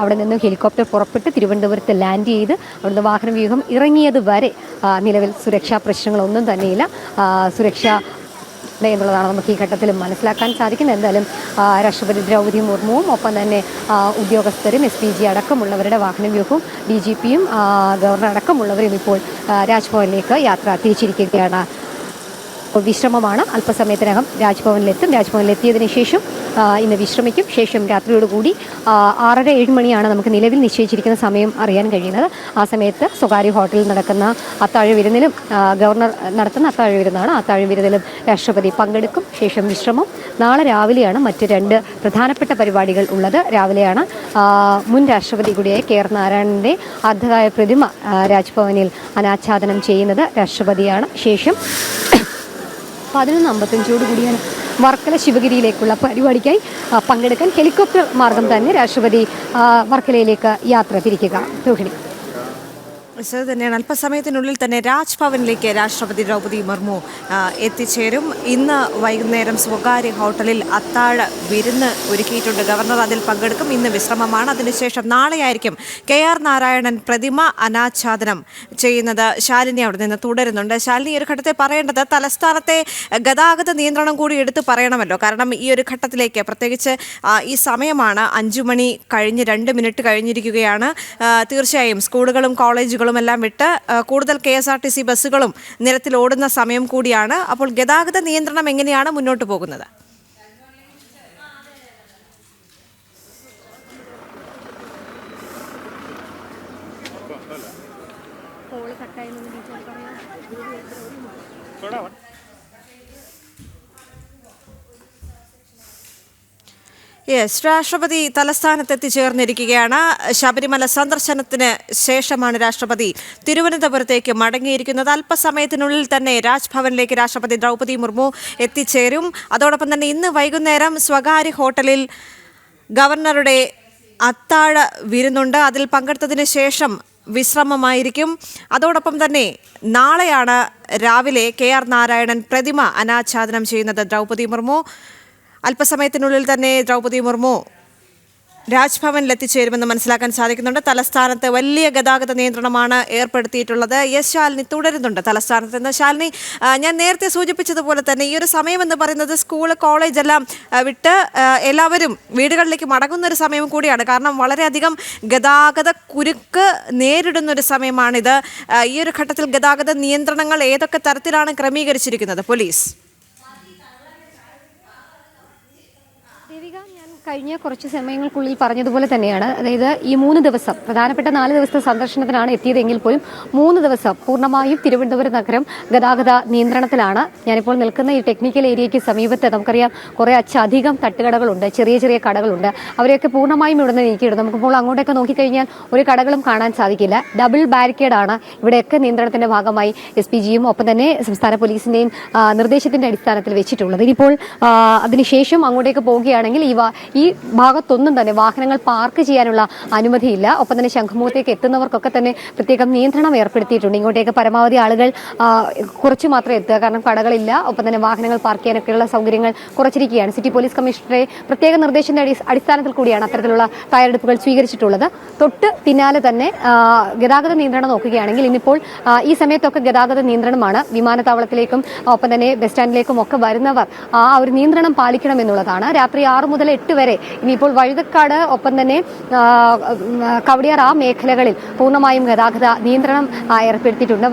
അവിടെ നിന്ന് ഹെലികോപ്റ്റർ പുറപ്പെട്ട് തിരുവനന്തപുരത്ത് ലാൻഡ് ചെയ്ത് അവിടുന്ന് വാഹന വ്യൂഹം ഇറങ്ങിയത് വരെ നിലവിൽ സുരക്ഷാ പ്രശ്നങ്ങളൊന്നും തന്നെയില്ല. സുരക്ഷ എന്നുള്ളതാണ് നമുക്ക് ഈ ഘട്ടത്തിൽ മനസ്സിലാക്കാൻ സാധിക്കുന്നത്. എന്തായാലും രാഷ്ട്രപതി ദ്രൗപദി മുർമുവും ഒപ്പം തന്നെ ഉദ്യോഗസ്ഥരും SPG അടക്കമുള്ളവരുടെ വാഹനവ്യൂഹവും DGPയും ഗവർണർ അടക്കമുള്ളവരും ഇപ്പോൾ രാജ്ഭവനിലേക്ക് യാത്ര തിരിച്ചിരിക്കുകയാണ്. വിശ്രമമാണ്. അല്പസമയത്തിനകം രാജ്ഭവനിലെത്തും. രാജ്ഭവനിലെത്തിയതിനു ശേഷം ഇന്ന് വിശ്രമിക്കും. ശേഷം രാത്രിയോടുകൂടി 6:30-7 മണിയാണ് നമുക്ക് നിലവിൽ നിശ്ചയിച്ചിരിക്കുന്ന സമയം അറിയാൻ കഴിയുന്നത്. ആ സമയത്ത് സ്വകാര്യ ഹോട്ടലിൽ നടക്കുന്ന അത്താഴ വിരുന്നിലും ഗവർണർ നടത്തുന്ന അത്താഴ വിരുന്നാണ്. അത്താഴ വിരുന്നിലും രാഷ്ട്രപതി പങ്കെടുക്കും. ശേഷം വിശ്രമം. നാളെ രാവിലെയാണ് മറ്റ് 2 പ്രധാനപ്പെട്ട പരിപാടികൾ ഉള്ളത്. രാവിലെയാണ് മുൻ രാഷ്ട്രപതി കൂടിയായ KR നാരായണൻ്റെ അർദ്ധകായ പ്രതിമ രാജ്ഭവനിൽ അനാച്ഛാദനം ചെയ്യുന്നത് രാഷ്ട്രപതിയാണ്. ശേഷം 11:55 കൂടിയാണ് വർക്കല ശിവഗിരിയിലേക്കുള്ള പരിപാടിക്കായി പങ്കെടുക്കാൻ ഹെലികോപ്റ്റർ മാർഗം തന്നെ രാഷ്ട്രപതി വർക്കലയിലേക്ക് യാത്ര തിരിക്കുക. രോഹിണി, ശരി തന്നെയാണ്. അല്പസമയത്തിനുള്ളിൽ തന്നെ രാജ്ഭവനിലേക്ക് രാഷ്ട്രപതി ദ്രൗപദി മുർമു എത്തിച്ചേരും. ഇന്ന് വൈകുന്നേരം സ്വകാര്യ ഹോട്ടലിൽ അത്താഴ വിരുന്ന് ഒരുക്കിയിട്ടുണ്ട്. ഗവർണർ അതിൽ പങ്കെടുക്കും. ഇന്ന് വിശ്രമമാണ്. അതിനുശേഷം നാളെയായിരിക്കും KR നാരായണൻ പ്രതിമ അനാച്ഛാദനം ചെയ്യുന്നത്. ശാലിനി അവിടെ നിന്ന് തുടരുന്നുണ്ട്. ശാലിനി, ഒരു ഘട്ടത്തിൽ പറയേണ്ടത് തലസ്ഥാനത്തെ ഗതാഗത നിയന്ത്രണം കൂടി എടുത്തു പറയണമല്ലോ. കാരണം ഈ ഒരു ഘട്ടത്തിലേക്ക് പ്രത്യേകിച്ച് ഈ സമയമാണ് 5 മണി കഴിഞ്ഞ് 2 മിനിറ്റ് കഴിഞ്ഞിരിക്കുകയാണ്. തീർച്ചയായും സ്കൂളുകളും കോളേജുകളും എല്ലാം വിട്ട് കൂടുതൽ KSRTC ബസ്സുകളും നിരത്തിൽ ഓടുന്ന സമയം കൂടിയാണ്. അപ്പോൾ ഗതാഗത നിയന്ത്രണം എങ്ങനെയാണ് മുന്നോട്ട് പോകുന്നത്? യെസ്, രാഷ്ട്രപതി തലസ്ഥാനത്ത് എത്തിച്ചേർന്നിരിക്കുകയാണ്. ശബരിമല സന്ദർശനത്തിന് ശേഷമാണ് രാഷ്ട്രപതി തിരുവനന്തപുരത്തേക്ക് മടങ്ങിയിരിക്കുന്നത്. അല്പസമയത്തിനുള്ളിൽ തന്നെ രാജ്ഭവനിലേക്ക് രാഷ്ട്രപതി ദ്രൗപദി മുർമു എത്തിച്ചേരും. അതോടൊപ്പം തന്നെ ഇന്ന് വൈകുന്നേരം സ്വകാര്യ ഹോട്ടലിൽ ഗവർണറുടെ അത്താഴ വിരുന്നുണ്ട്. അതിൽ പങ്കെടുത്തതിന് ശേഷം വിശ്രമമായിരിക്കും. അതോടൊപ്പം തന്നെ നാളെയാണ് രാവിലെ KR നാരായണൻ പ്രതിമ അനാച്ഛാദനം ചെയ്യുന്നത് ദ്രൗപദി മുർമു. അല്പസമയത്തിനുള്ളിൽ തന്നെ ദ്രൗപദി മുർമു രാജ്ഭവനിൽ എത്തിച്ചേരുമെന്ന് മനസ്സിലാക്കാൻ സാധിക്കുന്നുണ്ട്. തലസ്ഥാനത്ത് വലിയ ഗതാഗത നിയന്ത്രണമാണ് ഏർപ്പെടുത്തിയിട്ടുള്ളത്. യെസ്, ശാലിനി തുടരുന്നുണ്ട് തലസ്ഥാനത്ത് നിന്ന്. ശാലിനി, ഞാൻ നേരത്തെ സൂചിപ്പിച്ചതുപോലെ തന്നെ ഈ ഒരു സമയം എന്ന് പറയുന്നത് സ്കൂൾ കോളേജ് എല്ലാം വിട്ട് എല്ലാവരും വീടുകളിലേക്ക് മടങ്ങുന്ന ഒരു സമയം കൂടിയാണ്. കാരണം വളരെയധികം ഗതാഗത കുരുക്ക് നേരിടുന്നൊരു സമയമാണിത്. ഈ ഒരു ഘട്ടത്തിൽ ഗതാഗത നിയന്ത്രണങ്ങൾ ഏതൊക്കെ തരത്തിലാണ് ക്രമീകരിച്ചിരിക്കുന്നത് പോലീസ്? കഴിഞ്ഞ കുറച്ച് സമയങ്ങൾക്കുള്ളിൽ പറഞ്ഞതുപോലെ തന്നെയാണ്. അതായത് ഈ 3 ദിവസം, പ്രധാനപ്പെട്ട 4 ദിവസത്തെ സന്ദർശനത്തിനാണ് എത്തിയതെങ്കിൽ പോലും 3 ദിവസം പൂർണ്ണമായും തിരുവനന്തപുരം നഗരം ഗതാഗത നിയന്ത്രണത്തിലാണ്. ഞാനിപ്പോൾ നിൽക്കുന്ന ഈ ടെക്നിക്കൽ ഏരിയയ്ക്ക് സമീപത്ത് നമുക്കറിയാം കുറേ അധികം തട്ടുകടകളുണ്ട്, ചെറിയ ചെറിയ കടകളുണ്ട്. അവരെയൊക്കെ പൂർണ്ണമായും ഇവിടെ നിന്ന് നീക്കിയിടും. നമുക്കിപ്പോൾ അങ്ങോട്ടൊക്കെ നോക്കിക്കഴിഞ്ഞാൽ ഒരു കടകളും കാണാൻ സാധിക്കില്ല. ഡബിൾ ബാരിക്കേഡാണ് ഇവിടെയൊക്കെ നിയന്ത്രണത്തിന്റെ ഭാഗമായി SPGയും ഒപ്പം തന്നെ സംസ്ഥാന പോലീസിന്റെയും നിർദ്ദേശത്തിന്റെ അടിസ്ഥാനത്തിൽ വെച്ചിട്ടുള്ളത്. ഇനിയിപ്പോൾ അതിനുശേഷം അങ്ങോട്ടേക്ക് പോവുകയാണെങ്കിൽ ഈ ഭാഗത്തൊന്നും തന്നെ വാഹനങ്ങൾ പാർക്ക് ചെയ്യാനുള്ള അനുമതിയില്ല. ഒപ്പം തന്നെ ശംഖുമുഖത്തേക്ക് എത്തുന്നവർക്കൊക്കെ തന്നെ പ്രത്യേകം നിയന്ത്രണം ഏർപ്പെടുത്തിയിട്ടുണ്ട്. ഇങ്ങോട്ടേക്ക് പരമാവധി ആളുകൾ കുറച്ച് മാത്രമേ എത്തുക, കാരണം കടകളില്ല. ഒപ്പം തന്നെ വാഹനങ്ങൾ പാർക്ക് ചെയ്യാനൊക്കെയുള്ള സൗകര്യങ്ങൾ കുറച്ചിരിക്കുകയാണ്. സിറ്റി പോലീസ് കമ്മീഷണറുടെ പ്രത്യേക നിർദ്ദേശത്തിന്റെ അടിസ്ഥാനത്തിൽ കൂടിയാണ് അത്തരത്തിലുള്ള തയ്യാറെടുപ്പുകൾ സ്വീകരിച്ചിട്ടുള്ളത്. തൊട്ട് പിന്നാലെ തന്നെ ഗതാഗത നിയന്ത്രണം നോക്കുകയാണെങ്കിൽ ഇന്നിപ്പോൾ ഈ സമയത്തൊക്കെ ഗതാഗത നിയന്ത്രണമാണ്. വിമാനത്താവളത്തിലേക്കും ഒപ്പം തന്നെ ബസ് സ്റ്റാൻഡിലേക്കും ഒക്കെ വരുന്നവർ ആ ഒരു നിയന്ത്രണം പാലിക്കണം എന്നുള്ളതാണ്. രാത്രി 6 മുതൽ 8 വരെ ഇനിയിപ്പോൾ വഴുതക്കാട് ഒപ്പം തന്നെ കവടിയാർ ആ മേഖലകളിൽ പൂർണ്ണമായും ഗതാഗത നിയന്ത്രണം ഏർപ്പെടുത്തിയിട്ടുണ്ട്.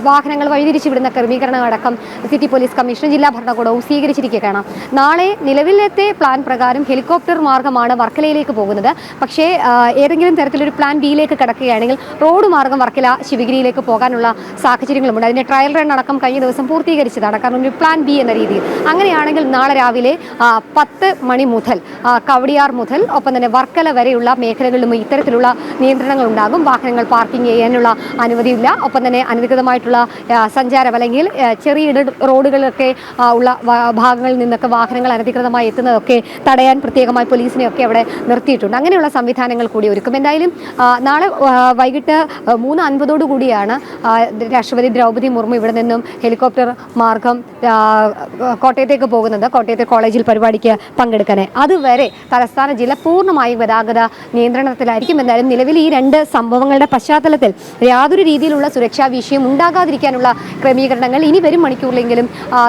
വാഹനങ്ങൾ വഴിതിരിച്ചു വിടുന്ന ക്രമീകരണം അടക്കം സിറ്റി പോലീസ് കമ്മീഷണർ ജില്ലാ ഭരണകൂടവും സ്വീകരിച്ചിരിക്കുകയാണ്. നാളെ നിലവിലത്തെ പ്ലാൻ പ്രകാരം ഹെലികോപ്റ്റർ മാർഗമാണ് വർക്കലയിലേക്ക് പോകുന്നത്. പക്ഷേ ഏതെങ്കിലും തരത്തിലൊരു പ്ലാൻ ബിയിലേക്ക് കടക്കുകയാണെങ്കിൽ റോഡ് മാർഗം വർക്കല ശിവഗിരിയിലേക്ക് പോകാനുള്ള സാഹചര്യങ്ങളുമുണ്ട്. അതിന്റെ ട്രയൽ റൺ അടക്കം കഴിഞ്ഞ ദിവസം പൂർത്തീകരിച്ചതാണ്. കാരണം ഒരു പ്ലാൻ ബി എന്ന രീതിയിൽ. അങ്ങനെയാണെങ്കിൽ നാളെ രാവിലെ 10 മണി മുതൽ കവടിയാർ മുതൽ ഒപ്പം തന്നെ വർക്കല വരെയുള്ള മേഖലകളിലും ഇത്തരത്തിലുള്ള നിയന്ത്രണങ്ങൾ ഉണ്ടാകും. വാഹനങ്ങൾ പാർക്കിംഗ് ചെയ്യാനുള്ള അനുമതിയില്ല. ഒപ്പം തന്നെ അനധികൃതമായിട്ടുള്ള സഞ്ചാരം അല്ലെങ്കിൽ ചെറിയ റോഡുകളിലൊക്കെ ഉള്ള ഭാഗങ്ങളിൽ നിന്നൊക്കെ വാഹനങ്ങൾ അനധികൃതമായി എത്തുന്നതൊക്കെ തടയാൻ പ്രത്യേകമായി പോലീസിനെയൊക്കെ അവിടെ നിർത്തിയിട്ടുണ്ട്. അങ്ങനെയുള്ള സംവിധാനങ്ങൾ കൂടി ഒരുക്കും. എന്തായാലും നാളെ വൈകിട്ട് 3:50 കൂടിയാണ് രാഷ്ട്രപതി ദ്രൗപദി മുർമു ഇവിടെ നിന്നും ഹെലികോപ്റ്റർ മാർഗം കോട്ടയത്തേക്ക് പോകുന്നത്, കോട്ടയത്തെ കോളേജിൽ പരിപാടിക്ക് പങ്കെടുക്കാനായി. അതുവരെ തലസ്ഥാന ജില്ല പൂർണ്ണമായും ഗതാഗത നിയന്ത്രണത്തിലായിരിക്കും. എന്തായാലും നിലവിൽ ഈ 2 സംഭവങ്ങളുടെ പശ്ചാത്തലത്തിൽ യാതൊരു രീതിയിലുള്ള സുരക്ഷാ വിഷയം ഉണ്ടാകാതിരിക്കാനുള്ള ക്രമീകരണങ്ങൾ ഇനി വരും മണിക്കൂറിലെങ്കിലും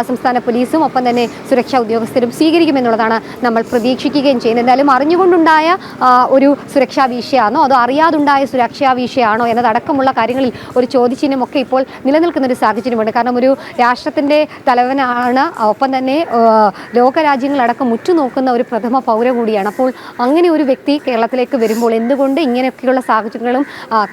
സംസ്ഥാന പോലീസും ഒപ്പം തന്നെ സുരക്ഷാ ഉദ്യോഗസ്ഥരും സ്വീകരിക്കുമെന്നുള്ളതാണ് നമ്മൾ പ്രതീക്ഷിക്കുകയും ചെയ്യുന്നത്. എന്തായാലും അറിഞ്ഞുകൊണ്ടുണ്ടായ ഒരു സുരക്ഷാ വീഴ്ചയാണോ അതോ അറിയാതുണ്ടായ സുരക്ഷാ വീഴ്ചയാണോ എന്നതടക്കമുള്ള കാര്യങ്ങളിൽ ഒരു ചോദ്യചിഹ്നമൊക്കെ ഇപ്പോൾ നിലനിൽക്കുന്ന ഒരു സാഹചര്യമുണ്ട്. കാരണം ഒരു രാഷ്ട്രത്തിൻ്റെ തലവനാണ്, ഒപ്പം തന്നെ ലോകരാജ്യങ്ങളടക്കം ഉറ്റുനോക്കുന്ന ഒരു പ്രഥമ പൗര കൂടിയാണ്. അപ്പോൾ അങ്ങനെ ഒരു വ്യക്തി കേരളത്തിലേക്ക് വരുമ്പോൾ എന്തുകൊണ്ട് ഇങ്ങനെയൊക്കെയുള്ള സാഹചര്യങ്ങളും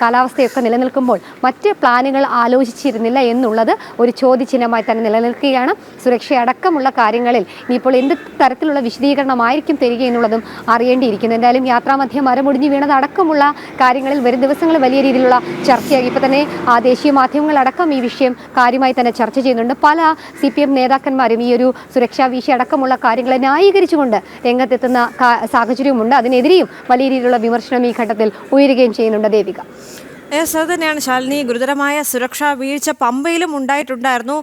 കാലാവസ്ഥയൊക്കെ നിലനിൽക്കുമ്പോൾ മറ്റ് പ്ലാനുകൾ ആലോചിച്ചിരുന്നില്ല എന്നുള്ളത് ഒരു ചോദ്യചിഹ്നമായി തന്നെ നിലനിൽക്കുകയാണ്. സുരക്ഷയടക്കമുള്ള കാര്യങ്ങളിൽ ഇനിയിപ്പോൾ എന്ത് തരത്തിലുള്ള വിശദീകരണമായിരിക്കും തരിക എന്നുള്ളതും അറിയേണ്ടിയിരിക്കുന്നു. എന്തായാലും യാത്രാമധ്യം മരമൊടിഞ്ഞു വീണതടക്കമുള്ള കാര്യങ്ങളിൽ വരും ദിവസങ്ങളിൽ വലിയ രീതിയിലുള്ള ചർച്ചയായി. ഇപ്പോൾ തന്നെ ദേശീയ മാധ്യമങ്ങളടക്കം ഈ വിഷയം കാര്യമായി തന്നെ ചർച്ച ചെയ്യുന്നുണ്ട്. പല CPM നേതാക്കന്മാരും ഈ ഒരു സുരക്ഷാ വീഴ്ച അടക്കമുള്ള കാര്യങ്ങളെ ന്യായീകരിച്ചുകൊണ്ട് രംഗത്തെത്തുന്ന സാഹചര്യമുണ്ട്. അതിനെതിരെയും വലിയ രീതിയിലുള്ള വിമർശനം ഈ ഘട്ടത്തിൽ ഉയരുകയും ചെയ്യുന്നുണ്ട്. ദേവിക. അത് തന്നെയാണ് ശാലിനി. ഗുരുതരമായ സുരക്ഷാ വീഴ്ച പമ്പയിലും ഉണ്ടായിട്ടുണ്ടായിരുന്നു.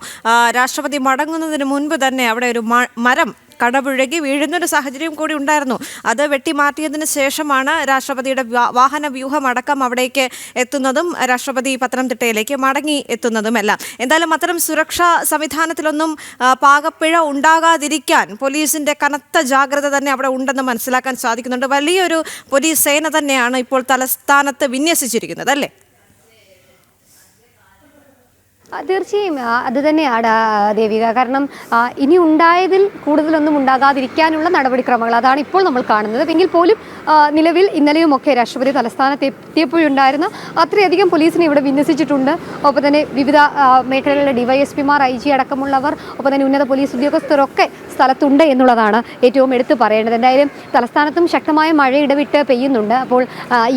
രാഷ്ട്രപതി മടങ്ങുന്നതിന് മുൻപ് തന്നെ അവിടെ ഒരു മരം കടപുഴകി വീഴുന്നൊരു സാഹചര്യം കൂടി ഉണ്ടായിരുന്നു. അത് വെട്ടിമാറ്റിയതിന് ശേഷമാണ് രാഷ്ട്രപതിയുടെ വാഹന വ്യൂഹം അടക്കം അവിടേക്ക് എത്തുന്നതും രാഷ്ട്രപതി പത്തനംതിട്ടയിലേക്ക് മടങ്ങി എത്തുന്നതുമെല്ലാം. എന്തായാലും അത്തരം സുരക്ഷാ സംവിധാനത്തിലൊന്നും പാകപ്പിഴ ഉണ്ടാകാതിരിക്കാൻ പോലീസിന്റെ കനത്ത ജാഗ്രത തന്നെ അവിടെ ഉണ്ടെന്ന് മനസ്സിലാക്കാൻ സാധിക്കുന്നുണ്ട്. വലിയൊരു പോലീസ് സേന തന്നെയാണ് ഇപ്പോൾ തലസ്ഥാനത്ത് വിന്യസിച്ചിരിക്കുന്നത്, അല്ലേ? തീർച്ചയായും അത് തന്നെയാണ് ദേവിക. കാരണം ഇനി ഉണ്ടായതിൽ കൂടുതലൊന്നും ഉണ്ടാകാതിരിക്കാനുള്ള നടപടിക്രമങ്ങൾ അതാണ് ഇപ്പോൾ നമ്മൾ കാണുന്നത്. എങ്കിൽ പോലും നിലവിൽ ഇന്നലെയുമൊക്കെ രാഷ്ട്രപതി തലസ്ഥാനത്ത് എത്തിയപ്പോഴുണ്ടായിരുന്ന അത്രയധികം പോലീസിനെ ഇവിടെ വിന്യസിച്ചിട്ടുണ്ട്. ഒപ്പം തന്നെ വിവിധ മേഖലകളിലെ DYSPമാർ, IG അടക്കമുള്ളവർ, ഒപ്പം തന്നെ ഉന്നത പോലീസ് ഉദ്യോഗസ്ഥരൊക്കെ സ്ഥലത്തുണ്ട് എന്നുള്ളതാണ് ഏറ്റവും എടുത്തു പറയേണ്ടത്. എന്തായാലും തലസ്ഥാനത്തും ശക്തമായ മഴ ഇടവിട്ട് പെയ്യുന്നുണ്ട്. അപ്പോൾ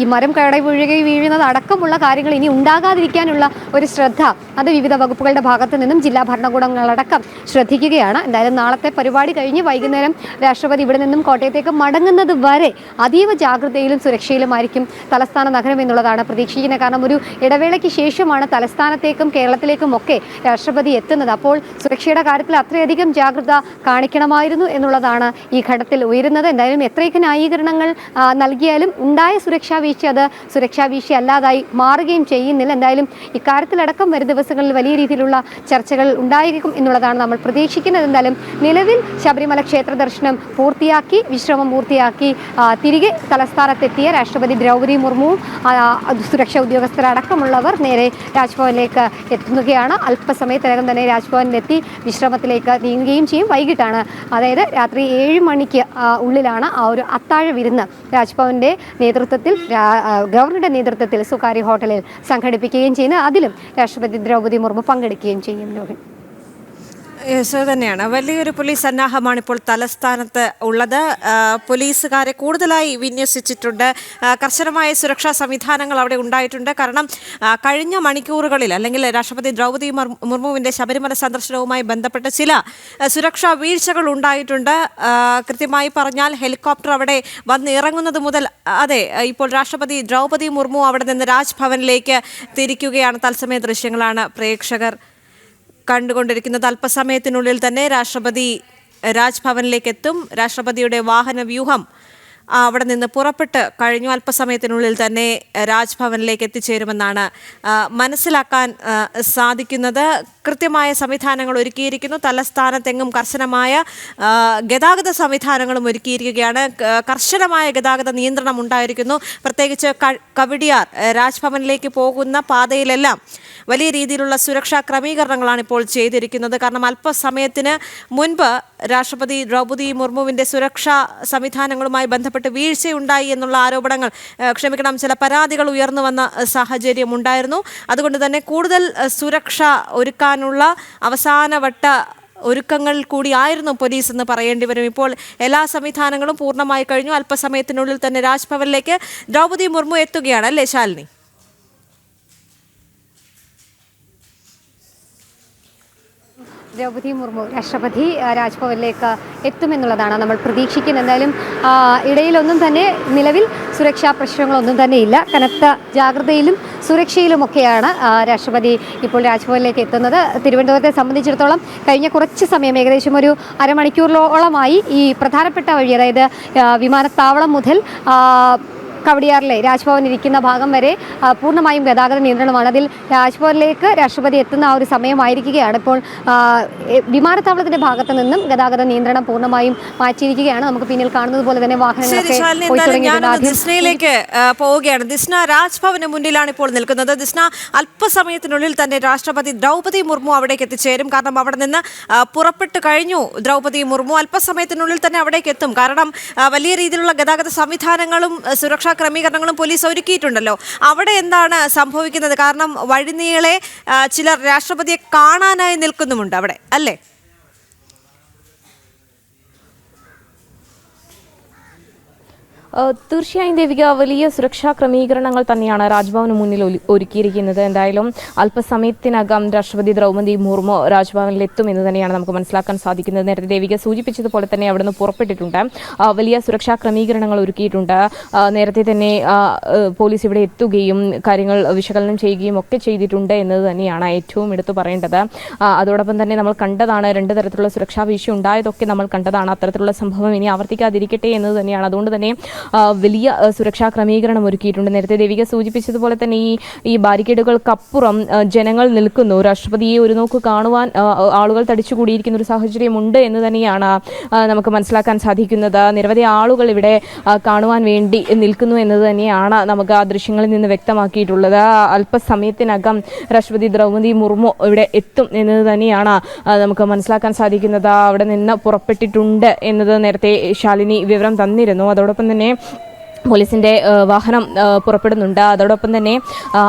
ഈ മരം കടപുഴകി വീഴുന്നത് അടക്കമുള്ള കാര്യങ്ങൾ ഇനി ഉണ്ടാകാതിരിക്കാനുള്ള ഒരു ശ്രദ്ധ അത് വിവിധ വകുപ്പുകളുടെ ഭാഗത്തു നിന്നും ജില്ലാ ഭരണകൂടങ്ങളടക്കം ശ്രദ്ധിക്കുകയാണ്. എന്തായാലും നാളത്തെ പരിപാടി കഴിഞ്ഞ് വൈകുന്നേരം രാഷ്ട്രപതി ഇവിടെ നിന്നും കോട്ടയത്തേക്ക് മടങ്ങുന്നത് വരെ അതീവ ജാഗ്രതയിലും സുരക്ഷയിലുമായിരിക്കും തലസ്ഥാന നഗരം എന്നുള്ളതാണ് പ്രതീക്ഷിക്കുന്നത്. കാരണം ഒരു ഇടവേളയ്ക്ക് ശേഷമാണ് തലസ്ഥാനത്തേക്കും കേരളത്തിലേക്കും ഒക്കെ രാഷ്ട്രപതി എത്തുന്നത്. അപ്പോൾ സുരക്ഷയുടെ കാര്യത്തിൽ അത്രയധികം ജാഗ്രത കാണിക്കണമായിരുന്നു എന്നുള്ളതാണ് ഈ ഘട്ടത്തിൽ ഉയരുന്നത്. എന്തായാലും എത്രയൊക്കെ ന്യായീകരണങ്ങൾ നൽകിയാലും ഉണ്ടായ സുരക്ഷാ വീഴ്ച അത് സുരക്ഷാ വീഴ്ച അല്ലാതായി മാറുകയും ചെയ്യുന്നില്ല. എന്തായാലും ഇക്കാര്യത്തിലടക്കം വരും ദിവസങ്ങളിൽ വലിയ രീതിയിലുള്ള ചർച്ചകൾ ഉണ്ടായിരിക്കും എന്നുള്ളതാണ് നമ്മൾ പ്രതീക്ഷിക്കുന്നത്. എന്തായാലും നിലവിൽ ശബരിമല ക്ഷേത്ര ദർശനം പൂർത്തിയാക്കി വിശ്രമം പൂർത്തിയാക്കി തിരികെ തലസ്ഥാനത്തെത്തിയ രാഷ്ട്രപതി ദ്രൗപദി മുർമുവും സുരക്ഷാ ഉദ്യോഗസ്ഥരടക്കമുള്ളവർ നേരെ രാജ്ഭവനിലേക്ക് എത്തുകയാണ്. അല്പസമയത്തിനകം തന്നെ രാജ്ഭവനിലെത്തി വിശ്രമത്തിലേക്ക് നീങ്ങുകയും ചെയ്യും. വൈകിട്ടാണ്, അതായത് രാത്രി 7 മണിക്ക് ഉള്ളിലാണ് ആ ഒരു അത്താഴ വിരുന്ന് രാജ്ഭവന്റെ നേതൃത്വത്തിൽ ഗവർണറുടെ നേതൃത്വത്തിൽ സ്വകാര്യ ഹോട്ടലിൽ സംഘടിപ്പിക്കുകയും ചെയ്യുന്നത്. അതിലും രാഷ്ട്രപതി ദ്രൗപദി മുർമു പങ്കെടുക്കുകയും ചെയ്യും. തന്നെയാണ്. വലിയൊരു പോലീസ് സന്നാഹമാണ് ഇപ്പോൾ തലസ്ഥാനത്ത് ഉള്ളത്. പോലീസുകാരെ കൂടുതലായി വിന്യസിച്ചിട്ടുണ്ട്. കർശനമായ സുരക്ഷാ സംവിധാനങ്ങൾ അവിടെ ഉണ്ടായിട്ടുണ്ട്. കാരണം കഴിഞ്ഞ മണിക്കൂറുകളിൽ അല്ലെങ്കിൽ രാഷ്ട്രപതി ദ്രൗപദി മുർമുവിൻ്റെ ശബരിമല സന്ദർശനവുമായി ബന്ധപ്പെട്ട് ചില സുരക്ഷാ വീഴ്ചകൾ ഉണ്ടായിട്ടുണ്ട്. കൃത്യമായി പറഞ്ഞാൽ ഹെലികോപ്റ്റർ അവിടെ വന്നിറങ്ങുന്നത് മുതൽ ഇപ്പോൾ രാഷ്ട്രപതി ദ്രൗപദി മുർമു അവിടെ നിന്ന് രാജ്ഭവനിലേക്ക് തിരിക്കുകയാണ്. തത്സമയ ദൃശ്യങ്ങളാണ് പ്രേക്ഷകർ കണ്ടുകൊണ്ടിരിക്കുന്നത്. അല്പസമയത്തിനുള്ളിൽ തന്നെ രാഷ്ട്രപതി രാജ്ഭവനിലേക്ക് എത്തും. രാഷ്ട്രപതിയുടെ വാഹന വ്യൂഹം അവിടെ നിന്ന് പുറപ്പെട്ട് കഴിഞ്ഞു. അല്പസമയത്തിനുള്ളിൽ തന്നെ രാജ്ഭവനിലേക്ക് എത്തിച്ചേരുമെന്നാണ് മനസ്സിലാക്കാൻ സാധിക്കുന്നത്. കൃത്യമായ സംവിധാനങ്ങൾ ഒരുക്കിയിരിക്കുന്നു. തലസ്ഥാനത്തെങ്ങും കർശനമായ ഗതാഗത സംവിധാനങ്ങളും ഒരുക്കിയിരിക്കുകയാണ്. കർശനമായ ഗതാഗത നിയന്ത്രണം ഉണ്ടായിരിക്കുന്നു. പ്രത്യേകിച്ച് കവടിയാർ രാജ്ഭവനിലേക്ക് പോകുന്ന പാതയിലെല്ലാം വലിയ രീതിയിലുള്ള സുരക്ഷാ ക്രമീകരണങ്ങളാണ് ഇപ്പോൾ ചെയ്തിരിക്കുന്നത്. കാരണം അല്പസമയത്തിന് മുൻപ് രാഷ്ട്രപതി ദ്രൗപദി മുർമുവിൻ്റെ സുരക്ഷാ സംവിധാനങ്ങളുമായി ബന്ധപ്പെട്ട് വീഴ്ചയുണ്ടായി എന്നുള്ള ആരോപണങ്ങൾ, ചില പരാതികൾ ഉയർന്നു വന്ന സാഹചര്യമുണ്ടായിരുന്നു. അതുകൊണ്ട് തന്നെ കൂടുതൽ സുരക്ഷ ഒരുക്കാനുള്ള അവസാനവട്ട ഒരുക്കങ്ങൾ കൂടിയായിരുന്നു പോലീസ് എന്ന് പറയേണ്ടി വരും. ഇപ്പോൾ എല്ലാ സംവിധാനങ്ങളും പൂർണ്ണമായി കഴിഞ്ഞു. അല്പസമയത്തിനുള്ളിൽ തന്നെ രാജ്ഭവനിലേക്ക് ദ്രൗപദി മുർമു എത്തുകയാണ്, അല്ലേ ശാലിനി? ദ്രൗപദി മുർമു രാഷ്ട്രപതി രാജ്ഭവനിലേക്ക് എത്തുമെന്നുള്ളതാണ് നമ്മൾ പ്രതീക്ഷിക്കുന്നത്. എന്തായാലും ഇടയിലൊന്നും തന്നെ നിലവിൽ സുരക്ഷാ പ്രശ്നങ്ങളൊന്നും തന്നെ ഇല്ല. കനത്ത ജാഗ്രതയിലും സുരക്ഷയിലുമൊക്കെയാണ് രാഷ്ട്രപതി ഇപ്പോൾ രാജ്ഭവനിലേക്ക് എത്തുന്നത്. തിരുവനന്തപുരത്തെ സംബന്ധിച്ചിടത്തോളം കഴിഞ്ഞ കുറച്ച് സമയം, ഏകദേശം ഒരു അരമണിക്കൂറിലോളമായി ഈ പ്രധാനപ്പെട്ട വഴി, അതായത് വിമാനത്താവളം മുതൽ കവടിയാറിലെ രാജ്ഭവൻ ഇരിക്കുന്ന ഭാഗം വരെ പൂർണ്ണമായും ഗതാഗത നിയന്ത്രണമാണ്. അതിൽ രാജ്ഭവനിലേക്ക് രാഷ്ട്രപതി എത്തുന്ന ആ ഒരു സമയമായിരിക്കുകയാണ്. ഇപ്പോൾ വിമാനത്താവളത്തിന്റെ ഭാഗത്ത് നിന്നും ഗതാഗത നിയന്ത്രണം പൂർണ്ണമായും മാറ്റിയിരിക്കുകയാണ്. നമുക്ക് പിന്നിൽ കാണുന്നത് പോലെ തന്നെ വാഹനങ്ങളൊക്കെ പോയി തുടങ്ങിയിട്ടുണ്ട്. ദിസ്നയിലേക്ക് പോവുകയാണ്. ദിസ്ന രാജ്ഭവന് മുന്നിലാണ് ഇപ്പോൾ നിൽക്കുന്നത്. ദിസ്ന, അല്പസമയത്തിനുള്ളിൽ തന്നെ രാഷ്ട്രപതി ദ്രൗപദി മുർമു അവിടേക്ക് എത്തിച്ചേരും. കാരണം അവിടെ നിന്ന് പുറപ്പെട്ടു കഴിഞ്ഞു ദ്രൗപദി മുർമു. അല്പസമയത്തിനുള്ളിൽ തന്നെ അവിടേക്ക് എത്തും. കാരണം വലിയ രീതിയിലുള്ള ഗതാഗത സംവിധാനങ്ങളും സുരക്ഷാ ക്രമീകരണങ്ങളും പോലീസ് ഒരുക്കിയിട്ടുണ്ടല്ലോ. അവിടെ എന്താണ് സംഭവിക്കുന്നത്? കാരണം വഴിനീളെ ചിലർ രാഷ്ട്രപതിയെ കാണാനായി നിൽക്കുന്നുമുണ്ട് അവിടെ, അല്ലേ? തീർച്ചയായും ദേവിക, വലിയ സുരക്ഷാ ക്രമീകരണങ്ങൾ തന്നെയാണ് രാജ്ഭവന് മുന്നിൽ ഒരുക്കിയിരിക്കുന്നത്. എന്തായാലും അല്പസമയത്തിനകം രാഷ്ട്രപതി ദ്രൗപദി മുർമു രാജ്ഭവനിൽ എത്തുമെന്ന് തന്നെയാണ് നമുക്ക് മനസ്സിലാക്കാൻ സാധിക്കുന്നത്. നേരത്തെ ദേവിക സൂചിപ്പിച്ചതുപോലെ തന്നെ അവിടുന്ന് പുറപ്പെട്ടിട്ടുണ്ട്. വലിയ സുരക്ഷാ ക്രമീകരണങ്ങൾ ഒരുക്കിയിട്ടുണ്ട്. നേരത്തെ തന്നെ പോലീസ് ഇവിടെ എത്തുകയും കാര്യങ്ങൾ വിശകലനം ചെയ്യുകയും ഒക്കെ ചെയ്തിട്ടുണ്ട് എന്നത് തന്നെയാണ് ഏറ്റവും എടുത്തു പറയേണ്ടത്. അതോടൊപ്പം തന്നെ നമ്മൾ കണ്ടതാണ്, 2 തരത്തിലുള്ള സുരക്ഷാ വീഴ്ച ഉണ്ടായതൊക്കെ നമ്മൾ കണ്ടതാണ്. അത്തരത്തിലുള്ള സംഭവം ഇനി ആവർത്തിക്കാതിരിക്കട്ടെ എന്നത് തന്നെയാണ്. അതുകൊണ്ട് തന്നെ വലിയ സുരക്ഷാ ക്രമീകരണം ഒരുക്കിയിട്ടുണ്ട്. നേരത്തെ ദേവിക സൂചിപ്പിച്ചതുപോലെ തന്നെ ഈ ബാരിക്കേഡുകൾക്കപ്പുറം ജനങ്ങൾ നിൽക്കുന്നു. രാഷ്ട്രപതിയെ ഒരു നോക്ക് കാണുവാൻ ആളുകൾ തടിച്ചുകൂടിയിരിക്കുന്ന ഒരു സാഹചര്യമുണ്ട് എന്ന് തന്നെയാണ് നമുക്ക് മനസ്സിലാക്കാൻ സാധിക്കുന്നത്. നിരവധി ആളുകൾ ഇവിടെ കാണുവാൻ വേണ്ടി നിൽക്കുന്നു എന്നത് തന്നെയാണ് നമുക്ക് ആ ദൃശ്യങ്ങളിൽ നിന്ന് വ്യക്തമാക്കിയിട്ടുള്ളത്. അല്പസമയത്തിനകം രാഷ്ട്രപതി ദ്രൗപദി മുർമു ഇവിടെ എത്തും എന്നത് തന്നെയാണ് നമുക്ക് മനസ്സിലാക്കാൻ സാധിക്കുന്നത്. അവിടെ നിന്ന് പുറപ്പെട്ടിട്ടുണ്ട് എന്നത് നേരത്തെ ശാലിനി വിവരം തന്നിരുന്നു. അതോടൊപ്പം തന്നെ പോലീസിന്റെ വാഹനം പുറപ്പെടുന്നുണ്ട്. അതോടൊപ്പം തന്നെ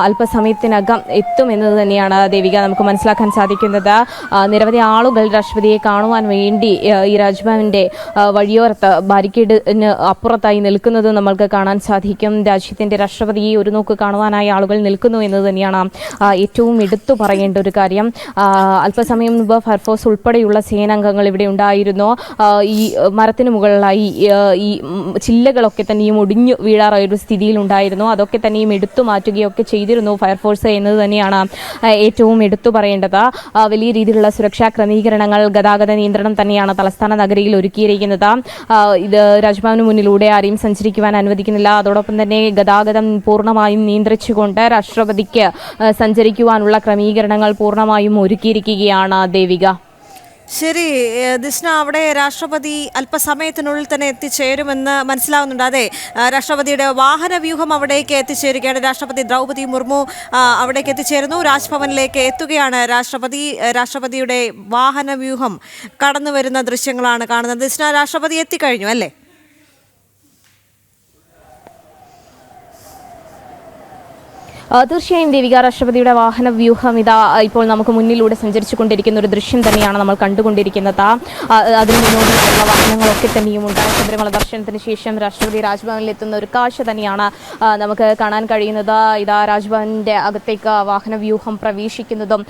അല്പസമയത്തിനകം എത്തുമെന്നത് തന്നെയാണ് ദേവിക നമുക്ക് മനസ്സിലാക്കാൻ സാധിക്കുന്നത്. നിരവധി ആളുകൾ രാഷ്ട്രപതിയെ കാണുവാൻ വേണ്ടി ഈ രാജ്ഭവന്റെ വഴിയോരത്ത് ബാരിക്കേഡിന് അപ്പുറത്തായി നിൽക്കുന്നത് നമ്മൾക്ക് കാണാൻ സാധിക്കും. രാജ്യത്തിന്റെ രാഷ്ട്രപതിയെ ഒരു നോക്ക് കാണുവാനായി ആളുകൾ നിൽക്കുന്നു എന്നത് തന്നെയാണ് ഏറ്റവും എടുത്തു പറയേണ്ട ഒരു കാര്യം. അല്പസമയം മുമ്പ് ഫയർഫോഴ്സ് ഉൾപ്പെടെയുള്ള സേനാംഗങ്ങൾ ഇവിടെ ഉണ്ടായിരുന്നു. ഈ മരത്തിന് മുകളിലായി ഈ ചില്ലകളൊക്കെ തന്നെയും ഒടിഞ്ഞു വീഴാറായ ഒരു സ്ഥിതിയിലുണ്ടായിരുന്നു. അതൊക്കെ തന്നെയും എടുത്തു മാറ്റുകയൊക്കെ ചെയ്തിരുന്നു ഫയർഫോഴ്സ് എന്നത് തന്നെയാണ് ഏറ്റവും എടുത്തു പറയേണ്ടത്. വലിയ രീതിയിലുള്ള സുരക്ഷാ ക്രമീകരണങ്ങൾ, ഗതാഗത നിയന്ത്രണം തന്നെയാണ് തലസ്ഥാന നഗരിയിൽ ഒരുക്കിയിരിക്കുന്നത്. ഇത് രാജ്ഭവന് മുന്നിലൂടെ ആരെയും സഞ്ചരിക്കുവാൻ അനുവദിക്കുന്നില്ല. അതോടൊപ്പം തന്നെ ഗതാഗതം പൂർണ്ണമായും നിയന്ത്രിച്ചുകൊണ്ട് രാഷ്ട്രപതിക്ക് സഞ്ചരിക്കുവാനുള്ള ക്രമീകരണങ്ങൾ പൂർണ്ണമായും ഒരുക്കിയിരിക്കുകയാണ് ദേവിക. ശരി ദിസ്ന, അവിടെ രാഷ്ട്രപതി അല്പസമയത്തിനുള്ളിൽ തന്നെ എത്തിച്ചേരുമെന്ന് മനസ്സിലാവുന്നുണ്ട്. അതെ, രാഷ്ട്രപതിയുടെ വാഹന വ്യൂഹം അവിടേക്ക് എത്തിച്ചേരുകയാണ്. രാഷ്ട്രപതി ദ്രൗപദി മുർമു അവിടേക്ക് എത്തിച്ചേരുന്നു. രാജ്ഭവനിലേക്ക് എത്തുകയാണ് രാഷ്ട്രപതിയുടെ വാഹന വ്യൂഹം കടന്നു വരുന്ന ദൃശ്യങ്ങളാണ് കാണുന്നത്. ദിസ്ന, രാഷ്ട്രപതി എത്തിക്കഴിഞ്ഞു അല്ലേ? തീർച്ചയായും ദേവിക, രാഷ്ട്രപതിയുടെ വാഹന വ്യൂഹം ഇതാ ഇപ്പോൾ നമുക്ക് മുന്നിലൂടെ സഞ്ചരിച്ചു കൊണ്ടിരിക്കുന്ന ഒരു ദൃശ്യം തന്നെയാണ് നമ്മൾ കണ്ടുകൊണ്ടിരിക്കുന്നത്. അതിന് മുന്നോട്ടുള്ള വാഹനങ്ങളൊക്കെ തന്നെയും ഉണ്ടായ ശബരിമല ദർശനത്തിന് ശേഷം രാഷ്ട്രപതി രാജ്ഭവനിൽ എത്തുന്ന ഒരു കാഴ്ച തന്നെയാണ് നമുക്ക് കാണാൻ കഴിയുന്നത്. ഇതാ രാജ്ഭവന്റെ അകത്തേക്ക് വാഹന വ്യൂഹം പ്രവേശിക്കുന്നതും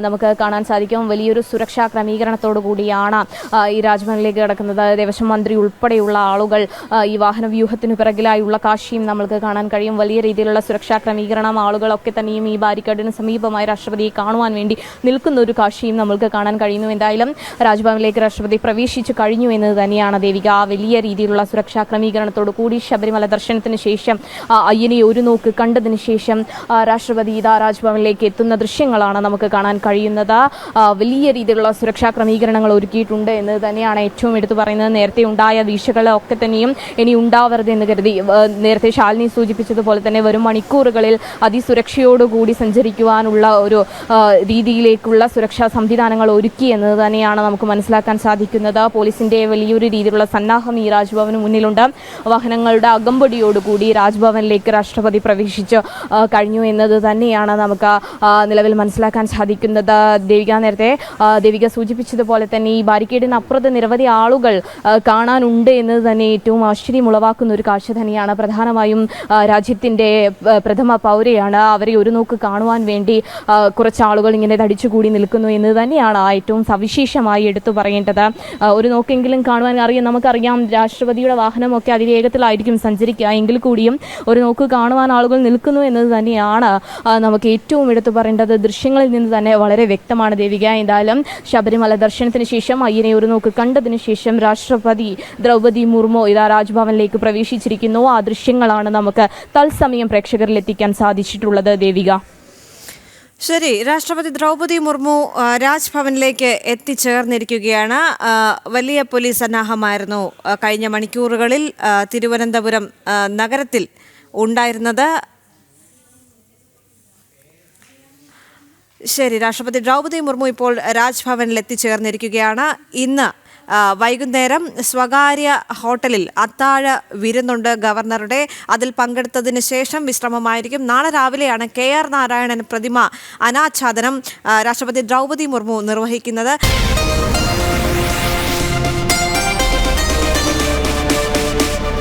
നമുക്ക് കാണാൻ സാധിക്കും. വലിയൊരു സുരക്ഷാ ക്രമീകരണത്തോടു കൂടിയാണ് ഈ രാജ്ഭവനിലേക്ക് കിടക്കുന്നത്. ദേവസ്വം മന്ത്രി ഉൾപ്പെടെയുള്ള ആളുകൾ ഈ വാഹന വ്യൂഹത്തിന് പിറകിലായുള്ള കാഴ്ചയും നമ്മൾക്ക് കാണാൻ കഴിയും. വലിയ രീതിയിലുള്ള സുരക്ഷാ ക്രമീകരണം, ആളുകളൊക്കെ തന്നെയും ഈ ബാരിക്കേഡിന് സമീപമായി രാഷ്ട്രപതിയെ കാണുവാൻ വേണ്ടി നിൽക്കുന്ന ഒരു കാഴ്ചയും നമ്മൾക്ക് കാണാൻ കഴിയുന്നു. എന്തായാലും രാജ്ഭവനിലേക്ക് രാഷ്ട്രപതി പ്രവേശിച്ചു കഴിഞ്ഞു എന്നത് തന്നെയാണ് ദേവിക. വലിയ രീതിയിലുള്ള സുരക്ഷാ ക്രമീകരണത്തോടു കൂടി ശബരിമല ദർശനത്തിന് ശേഷം അയ്യനെ ഒരു നോക്ക് കണ്ടതിന് ശേഷം രാഷ്ട്രപതി ഇതാ രാജ്ഭവനിലേക്ക് എത്തുന്ന ദൃശ്യങ്ങളാണ് നമുക്ക് കാണാൻ കഴിയുന്നത്. വലിയ രീതിയിലുള്ള സുരക്ഷാ ക്രമീകരണങ്ങൾ ഒരുക്കിയിട്ടുണ്ട് എന്ന് തന്നെയാണ് ഏറ്റവും എടുത്തു പറയുന്നത്. നേരത്തെ ഉണ്ടായ വീഴ്ചകളൊക്കെ തന്നെയും ഇനി ഉണ്ടാവരുതെന്ന് കരുതി നേരത്തെ ശാലിനി സൂചിപ്പിച്ചതുപോലെ തന്നെ വരും മണിക്കൂറുകളിൽ സുരക്ഷയോടുകൂടി സഞ്ചരിക്കുവാനുള്ള ഒരു രീതിയിലേക്കുള്ള സുരക്ഷാ സംവിധാനങ്ങൾ ഒരുക്കി എന്നത് തന്നെയാണ് നമുക്ക് മനസ്സിലാക്കാൻ സാധിക്കുന്നത്. പോലീസിന്റെ വലിയൊരു രീതിയിലുള്ള സന്നാഹം ഈ രാജ്ഭവന് മുന്നിലുണ്ട്. വാഹനങ്ങളുടെ അകമ്പടിയോടുകൂടി രാജ്ഭവനിലേക്ക് രാഷ്ട്രപതി പ്രവേശിച്ച് കഴിഞ്ഞു എന്നത് തന്നെയാണ് നമുക്ക് നിലവിൽ മനസ്സിലാക്കാൻ സാധിക്കുന്നത്. ദേവിക സൂചിപ്പിച്ചതുപോലെ തന്നെ ഈ ബാരിക്കേഡിനപ്പുറത്ത് നിരവധി ആളുകൾ കാണാനുണ്ട് എന്നത് തന്നെ ഏറ്റവും ആശ്ചര്യമുളവാക്കുന്ന ഒരു കാഴ്ച തന്നെയാണ്. പ്രധാനമായും രാജ്യത്തിൻ്റെ പ്രഥമ പൗരയാണ്. അവരെ ഒരു നോക്ക് കാണുവാൻ വേണ്ടി കുറച്ച് ആളുകൾ ഇങ്ങനെ തടിച്ചുകൂടി നിൽക്കുന്നു എന്ന് തന്നെയാണ് ഏറ്റവും സവിശേഷമായി എടുത്തു പറയേണ്ടത്. ഒരു നോക്കെങ്കിലും കാണുവാൻ നമുക്കറിയാം രാഷ്ട്രപതിയുടെ വാഹനമൊക്കെ അതിവേഗത്തിലായിരിക്കും സഞ്ചരിക്കുക. എങ്കിൽ കൂടിയും ഒരു നോക്ക് കാണുവാൻ ആളുകൾ നിൽക്കുന്നു എന്നത് തന്നെയാണ് നമുക്ക് ഏറ്റവും എടുത്തു പറയേണ്ടത്. ദൃശ്യങ്ങളിൽ നിന്ന് തന്നെ വളരെ വ്യക്തമാണ് ദേവിക. എന്തായാലും ശബരിമല ദർശനത്തിന് ശേഷം അയ്യനെ ഒരു നോക്ക് കണ്ടതിന് ശേഷം രാഷ്ട്രപതി ദ്രൗപദി മുർമു ഇതാ രാജ്ഭവനിലേക്ക് പ്രവേശിച്ചിരിക്കുന്നു. ആ ദൃശ്യങ്ങളാണ് നമുക്ക് തത്സമയം പ്രേക്ഷകരിൽ എത്തിക്കാൻ സാധിച്ചിട്ടുള്ളത് ദേവിക. ശരി, രാഷ്ട്രപതി ദ്രൗപദി മുർമു രാജ്ഭവനിലേക്ക് എത്തിച്ചേർന്നിരിക്കുകയാണ്. വലിയ പോലീസ് സന്നാഹമായിരുന്നു കഴിഞ്ഞ മണിക്കൂറുകളിൽ തിരുവനന്തപുരം നഗരത്തിൽ ഉണ്ടായിരുന്നത്. ശരി, രാഷ്ട്രപതി ദ്രൗപദി മുർമു ഇപ്പോൾ രാജ്ഭവനിൽ എത്തിച്ചേർന്നിരിക്കുകയാണ്. ഇന്ന് വൈകുന്നേരം സ്വകാര്യ ഹോട്ടലിൽ അത്താഴ വിരുന്നുണ്ട് ഗവർണറുടെ. അതിൽ പങ്കെടുത്തതിന് ശേഷം വിശ്രമമായിരിക്കും. നാളെ രാവിലെയാണ് KR നാരായണൻ പ്രതിമ അനാച്ഛാദനം രാഷ്ട്രപതി ദ്രൗപദി മുർമു നിർവഹിക്കുന്നത്.